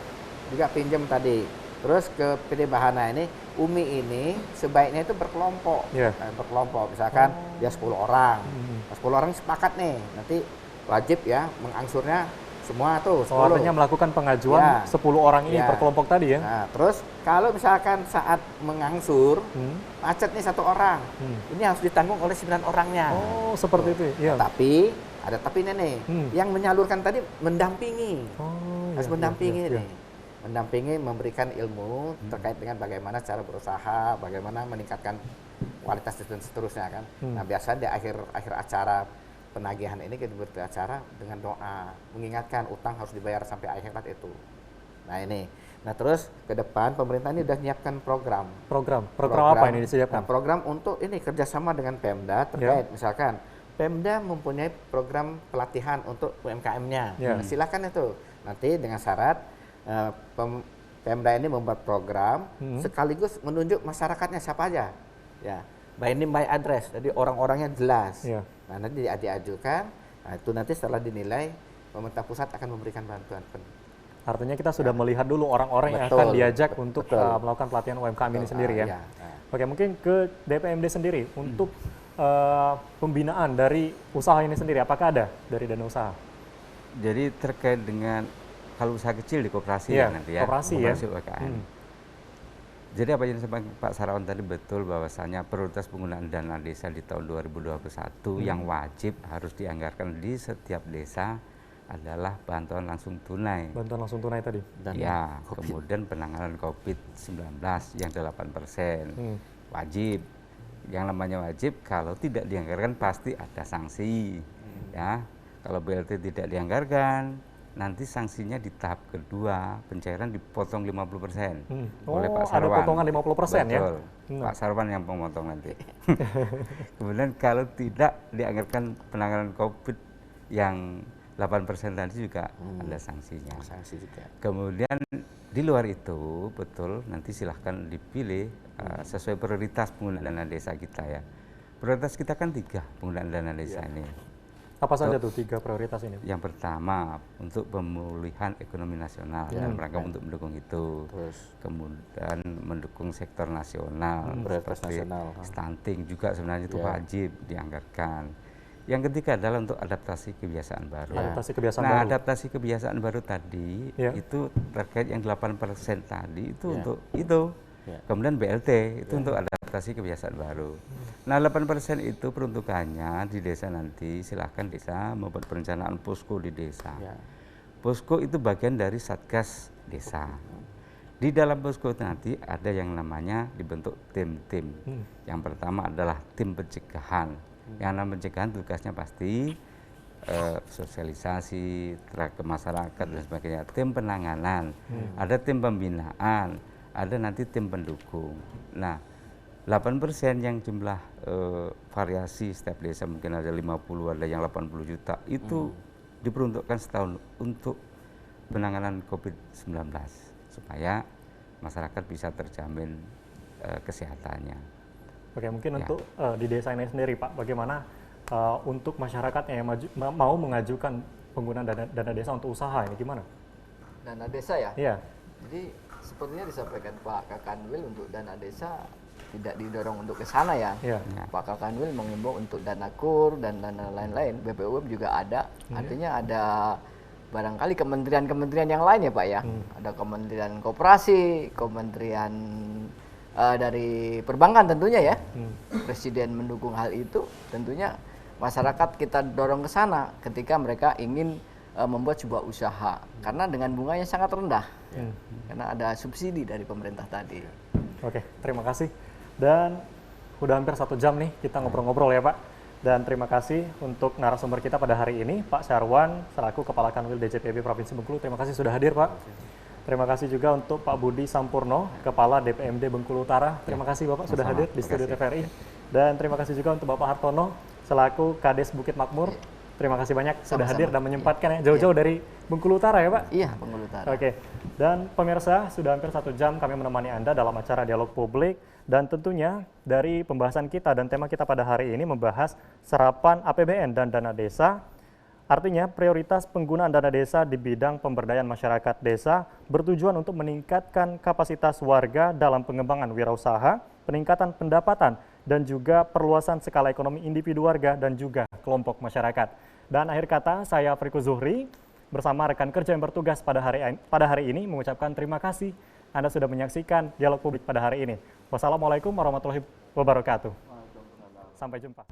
juga pinjam tadi. Terus ke PT Bahana ini, UMI ini sebaiknya itu berkelompok. Iya. Berkelompok, misalkan dia 10 orang. Nah, 10 orang sepakat nih, nanti wajib ya mengangsurnya semua tuh 10. Oh, artinya melakukan pengajuan Ya. 10 orang ini Ya. per kelompok tadi ya? Nah, terus kalau misalkan saat mengangsur, macet nih 1 orang, ini harus ditanggung oleh 9 orangnya. Oh, seperti itu. Iya. Tapi ada tapinya nih, yang menyalurkan tadi mendampingi, Oh, harus iya, mendampingi iya, iya. nih, mendampingi, memberikan ilmu terkait dengan bagaimana cara berusaha, bagaimana meningkatkan kualitas dan seterusnya kan. Nah, biasanya di akhir acara penagihan ini kita beracara dengan doa, mengingatkan utang harus dibayar sampai akhirat itu. Nah, ini. Nah, terus ke depan pemerintah ini sudah menyiapkan program. Program apa ini Nah, disediakan? program untuk ini kerjasama dengan Pemda terkait misalkan Pemda mempunyai program pelatihan untuk UMKM-nya. Ya. Nah, silakan itu. Nanti dengan syarat Pemda ini membuat program sekaligus menunjuk masyarakatnya siapa aja. Ya, by name by address. Jadi orang-orangnya jelas. Ya. Nah, nanti diajukan. Nah, itu nanti setelah dinilai pemerintah pusat akan memberikan bantuan. Artinya kita sudah melihat dulu orang-orang yang Betul. akan diajak untuk Betul. melakukan pelatihan UMKM ini sendiri ya. Iya. Nah. Oke, mungkin ke DPMD sendiri untuk pembinaan dari usaha ini sendiri, apakah ada dari dana usaha? Jadi terkait dengan kalau usaha kecil di koperasi Iya, ya nanti ya, koperasi ya. UKM. Jadi apa yang disampaikan Pak Sarawan tadi betul, bahwasanya prioritas penggunaan dana desa di tahun 2021 yang wajib harus dianggarkan di setiap desa adalah bantuan langsung tunai. Bantuan langsung tunai tadi. Ya, kemudian penanganan COVID-19 yang 8% wajib. Yang namanya wajib, kalau tidak dianggarkan pasti ada sanksi. Ya, kalau BLT tidak dianggarkan, nanti sanksinya di tahap kedua pencairan dipotong 50% oleh Pak ada Sarwan. potongan 50% ya? Betul. Pak Sarwan yang memotong nanti. Kemudian kalau tidak dianggarkan penanganan COVID yang 8% tadi juga ada sanksinya. Sanksi juga. Kemudian di luar itu betul nanti silahkan dipilih sesuai prioritas penggunaan dana desa kita ya. Prioritas kita kan 3 penggunaan dana desa ini. Apa saja tuh 3 prioritas ini? Yang pertama untuk pemulihan ekonomi nasional dan rangka untuk mendukung itu. Terus Kemudian mendukung sektor nasional, prioritas seperti nasional. stunting juga sebenarnya itu wajib dianggarkan. Yang ketiga adalah untuk adaptasi kebiasaan baru. Adaptasi kebiasaan Nah, baru. adaptasi kebiasaan baru tadi itu terkait yang 8% tadi itu untuk itu. Kemudian BLT itu untuk adaptasi kebiasaan baru. Nah, 8% itu peruntukannya di desa nanti silahkan desa membuat perencanaan posko di desa. Posko itu bagian dari Satgas Desa. Di dalam posko nanti ada yang namanya dibentuk tim-tim. Yang pertama adalah tim pencegahan. Yang namanya pencegahan tugasnya pasti sosialisasi terhadap masyarakat dan sebagainya. Tim penanganan, ada tim pembinaan, ada nanti tim pendukung. Nah, 8% yang jumlah variasi setiap desa mungkin ada 50, ada yang 80 juta itu diperuntukkan setahun untuk penanganan COVID-19 supaya masyarakat bisa terjamin kesehatannya. Oke, mungkin Ya. untuk di desa ini sendiri Pak, bagaimana untuk masyarakat yang mau mengajukan penggunaan dana desa untuk usaha ini gimana? Dana desa ya? Iya. Jadi sepertinya disampaikan Pak Kakanwil untuk dana desa tidak didorong untuk ke sana ya. Iya. Pak Kakanwil mengimbau untuk dana kur dan dana lain-lain. BPUM juga ada. Artinya ada barangkali kementerian-kementerian yang lain ya Pak ya. Ada Kementerian Koperasi, Kementerian dari perbankan tentunya ya. Presiden mendukung hal itu, tentunya masyarakat kita dorong ke sana ketika mereka ingin membuat sebuah usaha karena dengan bunganya sangat rendah. Karena ada subsidi dari pemerintah tadi. Oke, terima kasih. Dan udah hampir 1 jam nih kita ngobrol-ngobrol ya Pak. Dan terima kasih untuk narasumber kita pada hari ini, Pak Syarwan, selaku Kepala Kanwil DJPB Provinsi Bengkulu. Terima kasih sudah hadir Pak. Terima kasih juga untuk Pak Budi Sampurno, Kepala DPMD Bengkulu Utara. Terima kasih Bapak sudah hadir di studio TVRI. Dan terima kasih juga untuk Bapak Hartono, selaku Kades Bukit Makmur. Terima kasih banyak sudah Sama-sama. hadir dan menyempatkan ya jauh-jauh dari Bengkulu Utara ya Pak. Iya, Bengkulu Utara. Oke, dan pemirsa sudah hampir 1 jam kami menemani Anda dalam acara Dialog Publik. Dan tentunya dari pembahasan kita dan tema kita pada hari ini membahas serapan APBN dan dana desa. Artinya prioritas penggunaan dana desa di bidang pemberdayaan masyarakat desa bertujuan untuk meningkatkan kapasitas warga dalam pengembangan wirausaha, peningkatan pendapatan, dan juga perluasan skala ekonomi individu warga dan juga kelompok masyarakat. Dan akhir kata, saya Friko Zuhri bersama rekan kerja yang bertugas pada hari ini mengucapkan terima kasih Anda sudah menyaksikan Dialog Publik pada hari ini. Wassalamualaikum warahmatullahi wabarakatuh. Sampai jumpa.